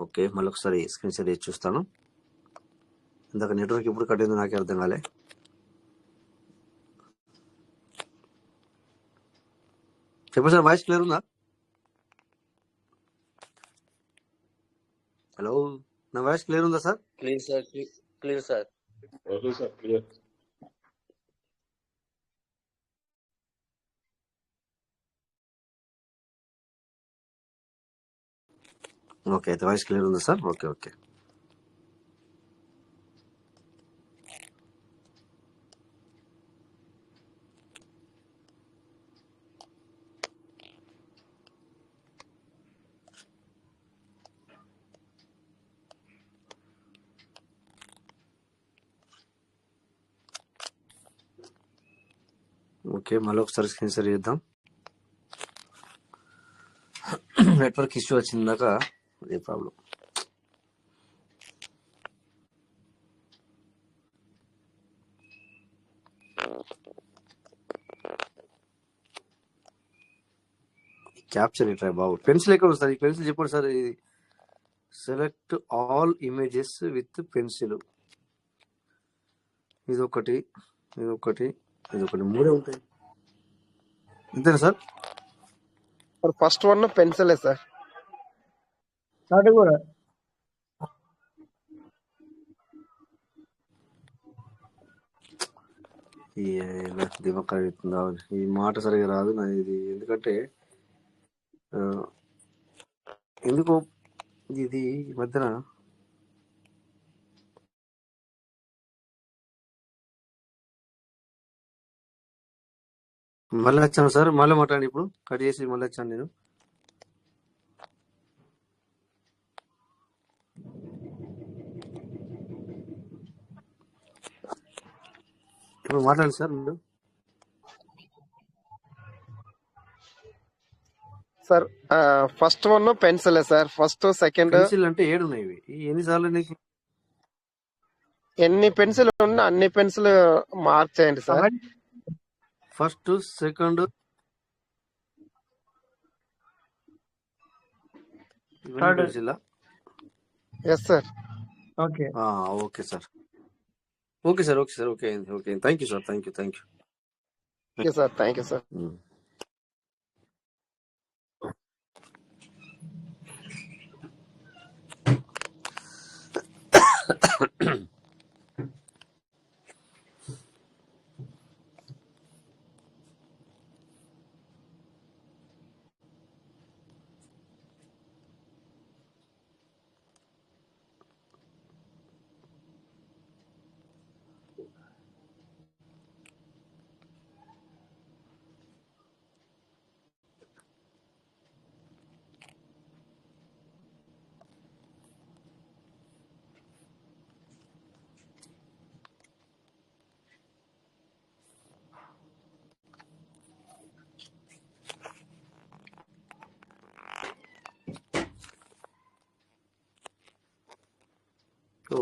ఓకే, మళ్ళీ ఒకసారి స్క్రీన్ షేర్ చేసి చూస్తాను. ఇందాక నెట్వర్క్ ఎప్పుడు కట్ అయిందో నాకే అర్థం కాలే. చెప్పండి సార్, వాయిస్ క్లియర్ ఉందా? హలో, నా వాయిస్ క్లియర్ ఉందా sir? Clear, sir. Clear, sir. Okay sir clear. Okay, అయితే వాయిస్ క్లియర్ ఉంది సార్. Okay okay. ఓకే, మళ్ళీ ఒకసారి స్క్రీన్ షేర్ చేద్దాం. నెట్వర్క్ ఇష్యూ వచ్చిందాక అదే ప్రాబ్లం. క్యాప్చర్ ఇట్రా బాబు. పెన్సిల్ ఎక్కడ వస్తుంది? ఈ పెన్సిల్ చెప్పండి సార్. ఇది select all images with pencil. ఇదొకటి, ఇదొకటి, ఇదొకటి, మూడే ఉంటాయి. అంతేనా సార్? ఫస్ట్ వన్ పెన్సిలే సార్. అది కూడా దిమాగ్ అవుతుందా? ఈ మాట సరిగా రాదు నా ఇది. ఎందుకంటే ఎందుకో ఇది ఈ మధ్యన మళ్ళీ వచ్చాను సార్. మళ్ళీ మాట్లాడండి. ఇప్పుడు కట్ చేసి మళ్ళీ వచ్చాను నేను. ఇప్పుడు మాట్లాడండి సార్ మీరు. సార్ ఫస్ట్ వన్ పెన్సిలే సార్. ఫస్ట్ సెకండ్ పెన్సిల్ అంటే 7 ఉన్నాయి. ఇవి ఎన్నిసార్లు నీకు? ఎన్ని పెన్సిల్ ఉన్నా అన్ని పెన్సిల్ మార్క్ చేయండి సార్. ఫస్ట్, సెకండ్, ఇవన్నీ pencil. Yes sir. Okay. Okay sir. Okay sir. Okay sir. Okay okay. Thank you sir. Thank you. Okay sir. Thank you sir.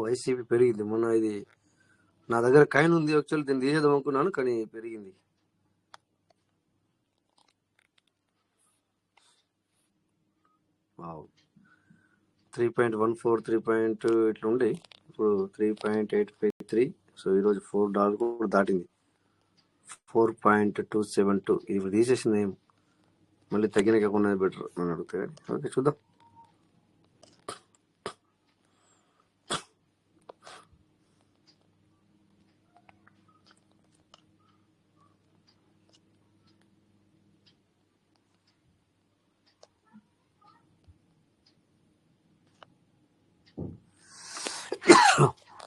YCP పెరిగింది మొన్న. ఇది నా దగ్గర కాయిన్ ఉంది. యాక్చువల్ దీన్ని తీసేద్దాం అనుకున్నాను, కానీ పెరిగింది. వావ్. 3.14, 3. ఇట్లా ఉండే. ఇప్పుడు 3.853. సో ఈరోజు $4 కూడా దాటింది. 4.272. ఇది తీసేసింది. ఏం మళ్ళీ తగ్గినాక ఉన్నది బెటర్ నన్ను అడిగితే. ఓకే, చూద్దాం.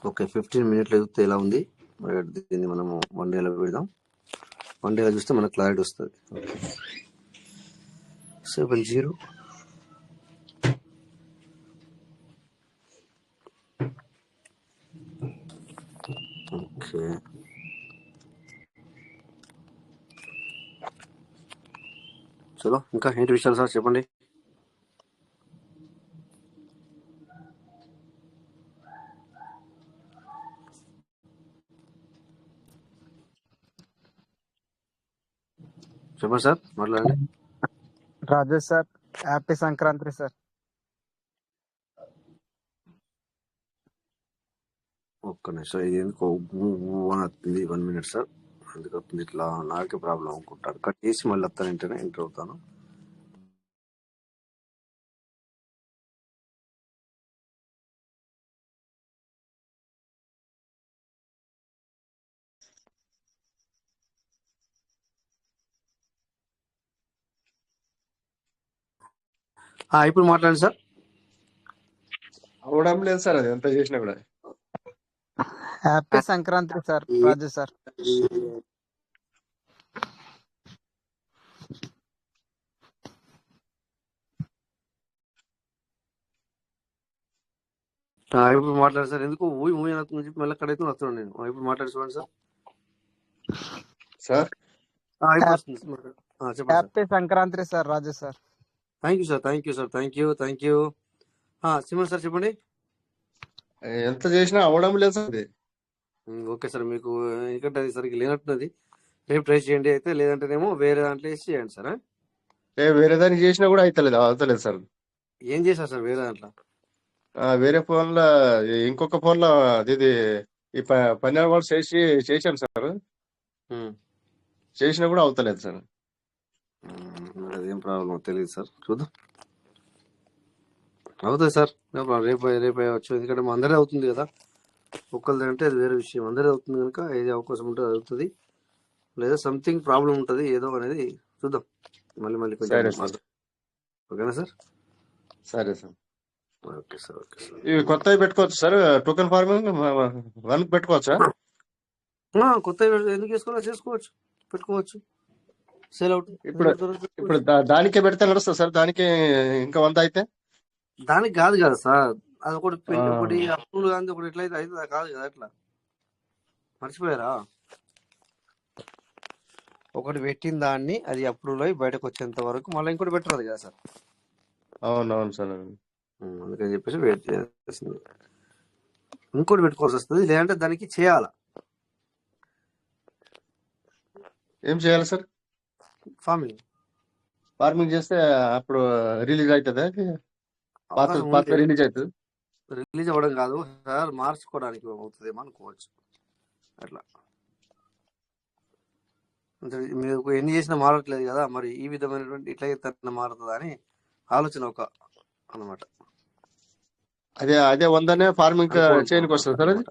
ఓకే, 15 మినిట్లు ఎదిగితే ఎలా ఉంది? దీన్ని మనము 1 డేలో పెడదాం. 1 డేలో చూస్తే మనకు క్లారిటీ వస్తుంది. 70. ఓకే, చలో ఇంకా ఏంటి విషయాలు సార్ చెప్పండి. చెప్పండి సార్, మాట్లాడండి. రాజు సార్, హ్యాపీ సంక్రాంతి సార్. ఒక్క నిమిషం, ఇది ఎందుకు వస్తుంది? 1 minute సార్. ఎందుకు ఇట్లా నాకే ప్రాబ్లం అనుకుంటాను. కట్ చేసి మళ్ళీ వస్తాను, ఇంటనే ఎంటర్ అవుతాను. ఇప్పుడు మాట్లాడండి సార్. అవడం లేదు సార్, అది ఎంత చేసినా కూడా. Happy Sankranti sir Raju sir. ఇప్పుడు మాట్లాడు సార్. ఎందుకు ఊయి ఊయి అని చెప్పి మళ్ళీ అక్కడైతే వస్తున్నాను నేను. ఇప్పుడు మాట్లాడి చూడండి సార్. సార్ ఇప్పుడు వస్తుంది సార్. చెప్పండి sir. Happy Sankranti sir Raju sir. Thank you sir, thank you sir, thank you. సిమన్ సార్ చెప్పండి. ఎంత చేసినా అవడం లేదు సార్ అది. ఓకే సార్, మీకు ఎందుకంటే అది సరిగ్గా లేనట్టున్నది. రేపు ట్రై చేయండి అయితే, లేదంటేనేమో వేరే దాంట్లో వేసి చేయండి సార్. వేరే దానికి చేసినా కూడా అవుతలేదు సార్. ఏం చేశారు సార్ వేరే దాంట్లో? వేరే ఫోన్ లో, ఇంకొక ఫోన్ లో ఇది ఈ 12 వాట్స్ చేశాను సార్. చేసినా కూడా అవుతలేదు సార్. అదేం ప్రాబ్లం తెలియదు సార్, చూద్దాం. అవుతుంది సార్, రేపు అవచ్చు. ఎందుకంటే మా అందరే అవుతుంది కదా, ఒక్కరిది అంటే అది వేరే విషయం. అందరే అవుతుంది కనుక ఏది అవకాశం ఉంటుంది అవుతుంది, లేదా సంథింగ్ ప్రాబ్లం ఉంటుంది ఏదో అనేది చూద్దాం. మళ్ళీ కొంచెం ఓకేనా సార్? సరే sir. Okay sir, okay sir. ఇవి కొత్తవి పెట్టుకోవచ్చు సార్, టోకెన్ ఫార్మింగ్ 1 పెట్టుకోవచ్చా? కొత్త ఎందుకు చేసుకోవచ్చు, పెట్టుకోవచ్చు. సేల్ అవుట్ ఇప్పుడు దానికే పెడితే నడుస్తుంది సార్. దానికి ఇంకా 100 అయితే దానికి కాదు కదా సార్, అది ఒకటి అప్పులు కానీ ఒకటి ఎట్లయితే అయితే కాదు కదా. అట్లా మర్చిపోయారా? ఒకటి పెట్టిన దాన్ని అది అప్పుడులో బయటకు వచ్చేంత వరకు మళ్ళీ ఇంకోటి పెట్టరాదు కదా సార్. అవునవును సార్. అందుకని చెప్పేసి వెయిట్ చేయాల్సింది. ఇంకోటి పెట్టుకోవాల్సి వస్తుంది, లేదంటే దానికి చేయాల. ఏం చేయాలి సార్? ఫార్మింగ్ చేస్తే అప్పుడు రిలీజ్ అవుతుంది, పాత రిలీజ్ అవుతుంది. రిలీజ్ అవ్వడం కాదు సార్, మార్చుకోవడానికి అవుతుందేమో అనుకోవచ్చు. అట్లా మీరు ఎన్ని చేసినా మారట్లేదు కదా, మరి ఈ విధమైనటువంటి ఇట్లా అయితే మారుతుందా అని ఆలోచన ఒక అన్నమాట. అదే 100నే ఫార్మింగ్ చేయడానికి వస్తుంది సార్. అది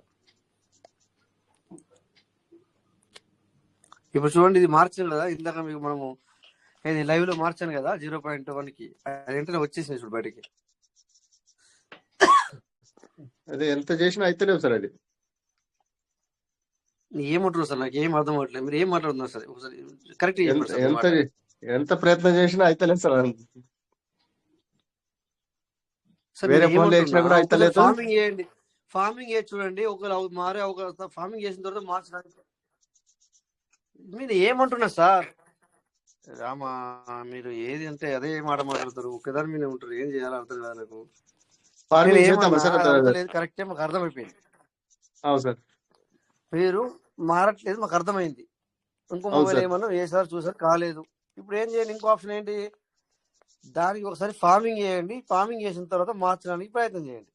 ఇప్పుడు చూడండి, ఇది మార్చాను కదా ఇందాక మీకు, మనము ఇది లైవ్ లో మార్చాను కదా 0.1కి, అది వెంటనే వచ్చేసింది ఇప్పుడు బయటికి. అదే ఎంత చేసినా అయితలేవు సార్. అది ఏమంటారు సార్, నాకు ఏం అర్థం అవ్వట్లేదు. మీరు ఏం మాట్లాడుతున్నారు సార్? ఒకసారి కరెక్ట్ ఎంత ప్రయత్నం చేసినా అయితలేదు సార్. సార్ వేరే ఫోన్లు వేసినా కూడా అయితలేదు. ఫార్మింగ్ చేయండి, ఫార్మింగ్ చేసి చూడండి. ఒకరు మారే ఒక ఫార్మింగ్ చేసిన తర్వాత మార్చడానికి మీరు ఏమంటున్నారు సార్? రామా, మీరు ఏది అంటే అదే మాట మాట్లాడతారు, ఒక్కదాని మీద ఉంటారు. ఏం చేయాలో అర్థం కాదు నాకు. కరెక్టే, మాకు అర్థమైపోయింది. అవును సార్. మీరు మారట్లేదు, మాకు అర్థమైంది. ఇంకో మొబైల్ ఏమన్నా వేసారు చూసారు కాలేదు, ఇప్పుడు ఏం చేయండి? ఇంకో ఆప్షన్ ఏంటి? దానికి ఒకసారి ఫార్మింగ్ చేయండి, ఫార్మింగ్ చేసిన తర్వాత మార్చడానికి ప్రయత్నం చేయండి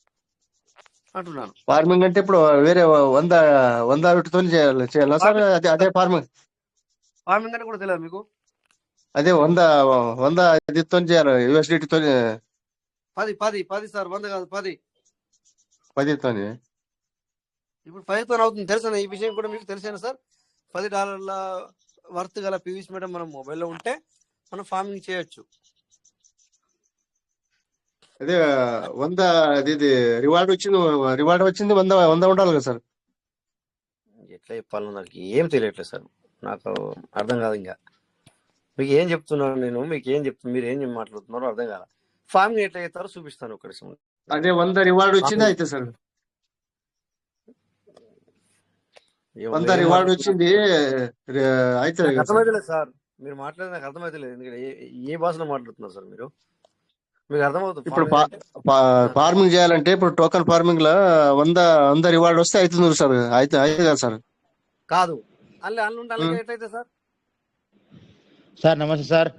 అంటున్నాను. ఫార్మింగ్ అంటే ఇప్పుడు వేరే 100 వీటితో చేయాలా సార్? అదే ఫార్మింగ్ అంటే కూడా తెలియదు మీకు? అదే 100 ఇదితో చేయాలి, యూఎస్డిటీతో. 10 సార్, 100 కాదు, 10తో. ఇప్పుడు 10తో అవుతుంది. తెలుసా ఈ విషయం కూడా మీకు? తెలిసేనా సార్? $10 వర్త్ గల పీవీసీ మీటర్ మనం మొబైల్లో ఉంటే మనం ఫార్మింగ్ చేయొచ్చు. అదే 100 ఇది రివార్డ్ వచ్చింది 100 ఉండాలి కదా సార్? ఎట్లా చెప్పాలో నాకు ఏం తెలియట్లేదు సార్, నాకు అర్థం కాదు. ఇంకా మీకు ఏం చెప్తున్నాను నేను, మీకు ఏం చెప్తున్నా, మీరు ఏం మాట్లాడుతున్నారో అర్థం కాదు. ఫార్మింగ్ ఎట్లా చేస్తారో చూపిస్తాను ఒకటి. అదే 100 రివార్డ్ వచ్చింది అయితే సార్, 100 రివార్డ్ వచ్చింది అయితే అర్థమైతలేదు సార్. మీరు మాట్లాడే నాకు అర్థమైతలేదు. ఎందుకంటే ఏ భాషలో మాట్లాడుతున్నారు సార్ మీరు? మీకు అర్థమవుతుంది. ఇప్పుడు ఫార్మింగ్ చేయాలంటే ఇప్పుడు టోకన్ ఫార్మింగ్ లో 100 రివార్డ్ వస్తే అవుతుంది సార్. అయితే కదా సార్? కాదు, అల్లు ఎట్లయితే సార్? సార్ నమస్తే సార్.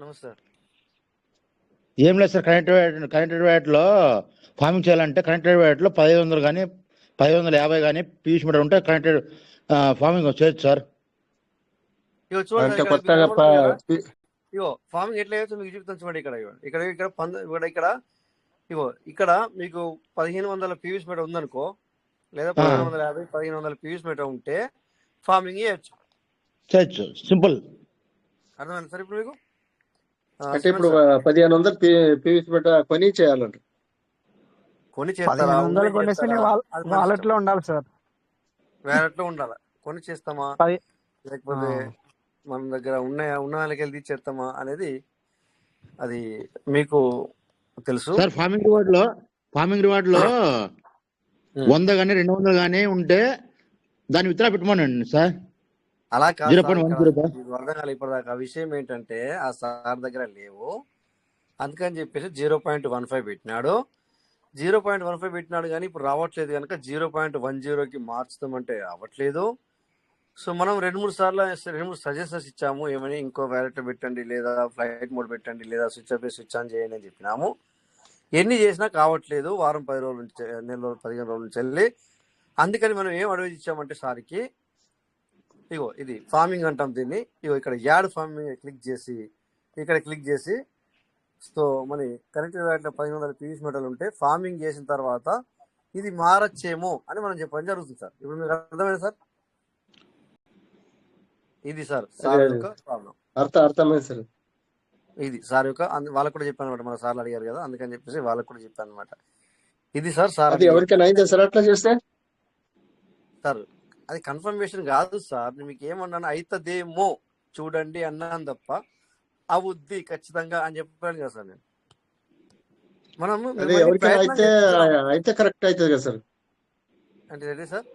నమస్తే సార్. ఏం లేదు సార్, కనెక్టెడ్ వైట్ లో ఫార్మింగ్ చేయాలంటే కనెక్టెడ్ వైట్ లో 1500 కానీ 1550 కానీ పీవీసీ మీటర్ ఉంటే కనెక్టెడ్ ఫార్మింగ్ చేయొచ్చు సార్. ఇగో ఫార్మింగ్ ఎట్లా చేయొచ్చు మీకు చూపుతాను చూడండి. ఇక్కడ మీకు 1500 పీవీసీ మీటర్ ఉందనుకో, లేదా 1550 1500 పీవీసీ మీటర్ ఉంటే ఫార్మింగ్ చేయొచ్చు. సింపుల్. అర్థమైంది సార్ ఇప్పుడు మీకు? అంటే ఇప్పుడు 1500 పీవీసీ మీటర్ కొని చేయాలంట. కొని చేస్తారా 1500 ఉన్నాయి కొనేస్తే చేస్తారా అది మన వాలెట్ ఇష్టం. లో ఉండాలి సార్. వ్యాలెట్లో ఉండాలి. కొని చేస్తామా పది లేకపోతే మన దగ్గర ఉన్న వాళ్ళకి వెళ్ళి తీసేస్తామా అనేది అది మీకు తెలుసు. సార్ ఫార్మింగ్ రివార్డ్ లో 100 కానీ 200 కానీ ఉంటే దాన్ని విత్డ్రా పెట్టమనండి సార్. అలా కాదు సార్, ఇక్కడ 0.10 మీకు అర్థం కాలేదు ఇప్పటిదాకా. ఆ విషయం ఏంటంటే ఆ సార్ దగ్గర లేవు, అందుకని చెప్పేసి 0.15 పెట్టినాడు. 0.15 పెట్టినాడు కానీ ఇప్పుడు రావట్లేదు కనుక 0.10కి మార్చుతామంటే అవ్వట్లేదు. సో మనం 2-3 సజెషన్స్ ఇచ్చాము, ఏమని ఇంకో వ్యాలెట్ పెట్టండి, లేదా ఫ్లైట్ మోడ్ పెట్టండి, లేదా స్విచ్ ఆఫ్ స్విచ్ ఆన్ చేయండి అని చెప్పినాము. ఎన్ని చేసినా కావట్లేదు. వారం 10 రోజుల నుంచి, నెల రోజులు, 15 రోజుల నుంచి వెళ్ళి. అందుకని మనం ఏం అడ్వైజ్ ఇచ్చామంటే సార్కి, ఇగో ఇది ఫార్మింగ్ అంటాం దీన్ని, ఇగో ఇక్కడ యాడ్ ఫార్మింగ్ క్లిక్ చేసి సో మన కరెంట్ వ్యాలెట్లో 1500 పీవీసీ మెటల్ ఉంటే ఫార్మింగ్ చేసిన తర్వాత ఇది మారచ్చేమో అని మనం చెప్పడం జరుగుతుంది సార్. ఇప్పుడు మీకు అర్థమైంది సార్? ఇది సార్ యొక్క ప్రాబ్లం. అర్థమైంది సార్. ఇది సార్ యొక్క వాళ్ళకు కూడా చెప్పాను అనమాట. మన సార్లు అడిగారు కదా, అందుకని చెప్పేసి వాళ్ళకు కూడా చెప్పాను అనమాట. ఇది సార్ అది ఎవరికైనా అయిందా సార్ అట్లా చేస్తే? సార్ అది కన్ఫర్మేషన్ కాదు సార్, మీకు ఏమన్నాను అవుతుందేమో చూడండి అన్నాను తప్ప అవుద్ది ఖచ్చితంగా అని చెప్పాను కదా సార్ నేను. మనము అదే ఎవరికైనా అయితే కరెక్ట్ అవుతుంది కదా సార్. అంటే రెడీ సార్,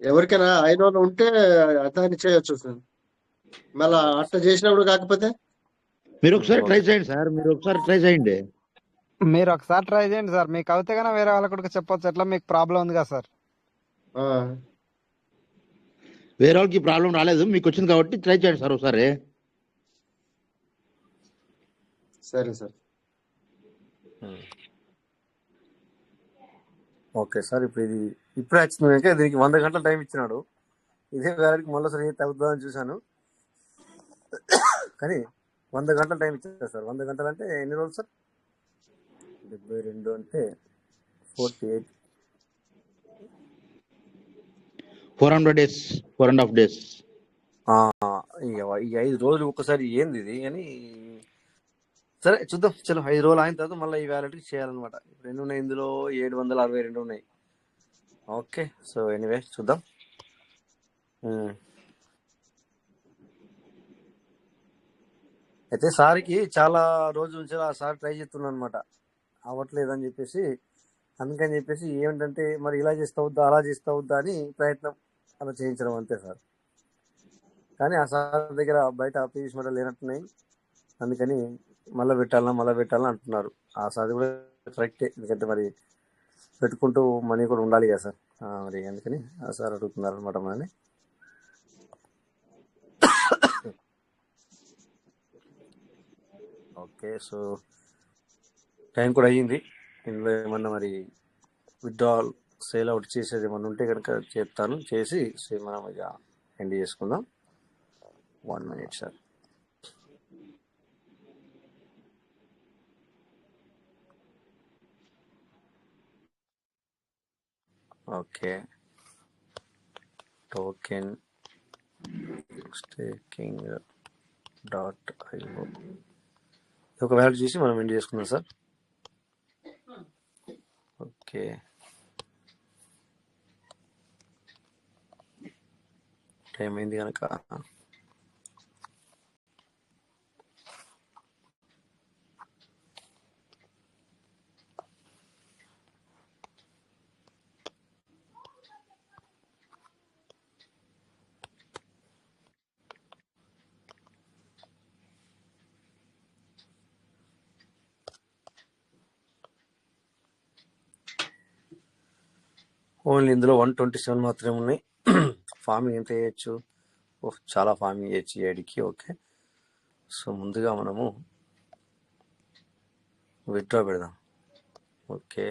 ఎవరికైనా అయిన వాళ్ళు ఉంటే దాన్ని చేయొచ్చు సార్. మళ్ళా అట్లా చేసినప్పుడు కాకపోతే మీరు ఒకసారి ట్రై చేయండి సార్. మీరు ఒకసారి ట్రై చేయండి సార్. మీకు అవుతే కానీ వేరే వాళ్ళకి కూడా చెప్పొచ్చు. ఎట్లా మీకు ప్రాబ్లం ఉంది కదా సార్. వేరే వాళ్ళకి ప్రాబ్లం రాలేదు, మీకు వచ్చింది కాబట్టి ట్రై చేయండి సార్ ఒకసారి. సరే సార్. Okay sir. ఇప్పుడు ఇది ఇప్పుడే వచ్చింది కనుక దీనికి 100 గంటల టైం ఇచ్చినాడు. ఇదే వేరేకి మళ్ళీ సరే తగ్గుతుందని చూశాను, కానీ 100 గంటల టైం ఇచ్చారు సార్. 100 గంటలు అంటే ఎన్ని రోజులు సార్? 72 అంటే 48, 400 days, 4.5 days. ఈ 5 రోజులు ఒక్కసారి ఏంది ఇది అని. సరే చూద్దాం, చలో 5 రోజులు అయిన తర్వాత మళ్ళీ ఈ వ్యాలెట్కి చేయాలన్నమాట. ఇప్పుడు ఎన్ని ఉన్నాయి ఇందులో? 762 ఉన్నాయి. ఓకే, సో ఎనీవే చూద్దాం. అయితే సార్కి చాలా రోజుల నుంచి ఆ సార్ ట్రై చేస్తున్నాను అనమాట, అవ్వట్లేదు అని చెప్పేసి. అందుకని చెప్పేసి ఏమిటంటే మరి ఇలా చేస్తావుద్దా అలా చేస్తావుద్దా అని ప్రయత్నం అలా చేయించడం అంతే సార్. కానీ ఆ సార్ దగ్గర బయట పీవీసీ మెటల్ లేనట్టున్నాయి, అందుకని మళ్ళీ పెట్టాలన్నా అంటున్నారు. ఆ సార్ కూడా కరెక్టే, ఎందుకంటే మరి పెట్టుకుంటూ మనీ కూడా ఉండాలి కదా సార్. మరి అందుకని ఆ సార్ అడుగుతున్నారు అనమాట మనని. ఓకే, సో టైం కూడా అయ్యింది. ఇందులో ఏమన్నా మరి విత్డ్రాల్ సేల్ అవుట్ చేసేది ఏమన్నా ఉంటే కనుక చెప్తాను, చేసి మనం ఇక ఎండ్ చేసుకుందాం. 1 minute sir. Okay, token staking .io ఒక వాల్యూ చూసి మనం ఎండ్ చేసుకుందాం సార్. ఓకే, టైం అయింది కనుక ఓన్లీ ఇందులో 127 మాత్రమే ఉన్నాయి. ఫార్మింగ్ ఎంత చేయొచ్చు? చాలా ఫార్మింగ్ చేయొచ్చు ఏడికి. ఓకే, సో ముందుగా మనము విత్డ్రా పెడదాం. Okay,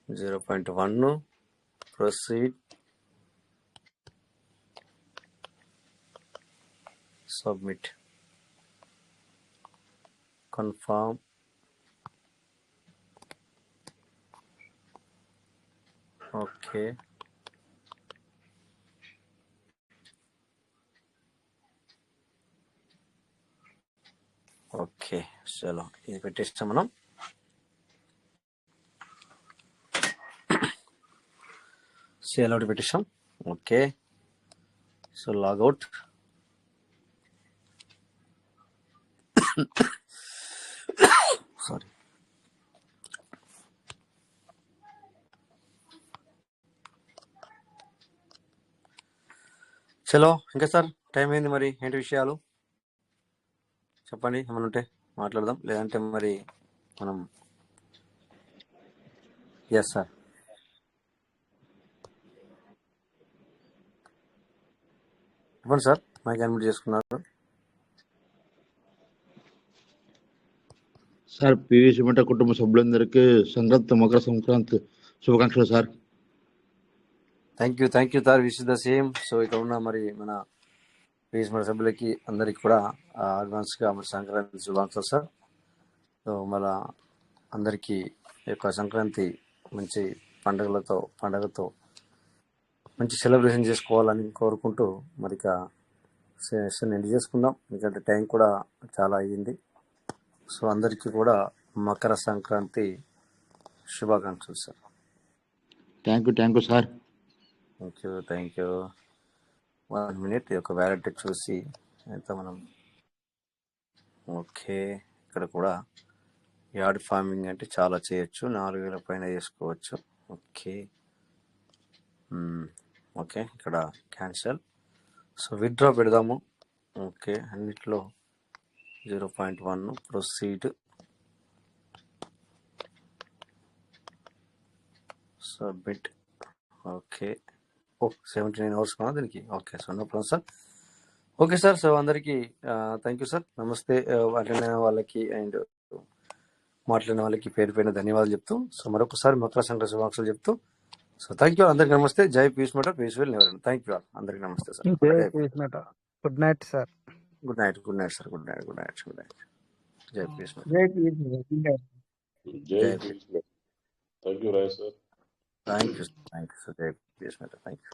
0.1 proceed, submit, confirm. Okay, okay, చలో ఇది పెట్టేస్తాం మనం. సేల్ అవుట్ పెట్టేసాం. Okay, so logout. సారీ. చలో ఇంకా సార్, టైం అయింది, మరి ఏంటి విషయాలు చెప్పండి, ఏమైనా ఉంటే మాట్లాడదాం, లేదంటే మరి మనం ఎస్ సార్. చెప్పండి సార్, మైక్ అన్మ్యూట్ చేసుకున్నారు. సార్ పివి సిమెంట కుటుంబ సభ్యులందరికీ మకర సంక్రాంతి శుభాకాంక్షలు sir. Thank you sir, wish the same. So ఇక్కడ ఉన్న మరి మన మన సభ్యులకి అందరికి కూడా అడ్వాన్స్గా మరి సంక్రాంతి శుభాకాంక్షలు సార్. సో మళ్ళా అందరికీ యొక్క సంక్రాంతి మంచి పండగతో మంచి సెలబ్రేషన్ చేసుకోవాలని కోరుకుంటూ మరి ఇక సెషన్ ఎండ్ చేసుకుందాం, ఎందుకంటే టైం కూడా చాలా అయ్యింది. సో అందరికీ కూడా మకర సంక్రాంతి శుభాకాంక్షలు sir. Thank you sir. Thank you. 1 minute ఈ యొక్క వ్యాలెట్ చూసి ఎంత మనం. ఓకే, ఇక్కడ కూడా యార్డ్ ఫార్మింగ్ అంటే చాలా చేయొచ్చు, 4,000 పైన చేసుకోవచ్చు. ఓకే ఓకే, ఇక్కడ క్యాన్సల్. సో విత్డ్రా పెడదాము. ఓకే, అన్నిట్లో 0.1 ప్రొసీడ్. సబ్మిట్. ఓకే, 79 hours కదా దీనికి. Okay, so no problem sir. Okay sir, so అందరికీ థ్యాంక్ యూ సార్. నమస్తే. అటెండ్ అయిన వాళ్ళకి అండ్ మాట్లాడిన వాళ్ళకి పేరు పైన ధన్యవాదాలు చెప్తూ, సో మరొకసారి మకర సంక్రాంతి శుభాకాంక్షలు చెప్తూ, సో థ్యాంక్ యూ అందరికి నమస్తే. జై peace matter, peace will never end. Thank you అందరికి నమస్తే sir. Good night sir. Good night sir. Good night. జై పీస్ మటర్. జై పీస్ మటర్. జై peace matter. Thank you Roy sir. Thank you sir. జై peace matter. Thank you.